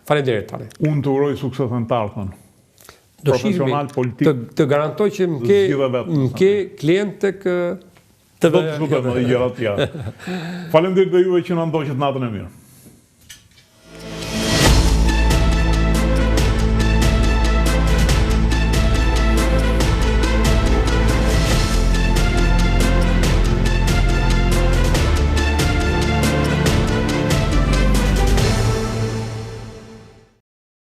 Faleminderit tani. Unë të uroj sukses në të ardhmen. Profesional, politik. Të garantoj që më ke klient tek do të diskutojmë edhe gjëra të tjera. Faleminderit dhe juve që na ndoqët natën e mirë.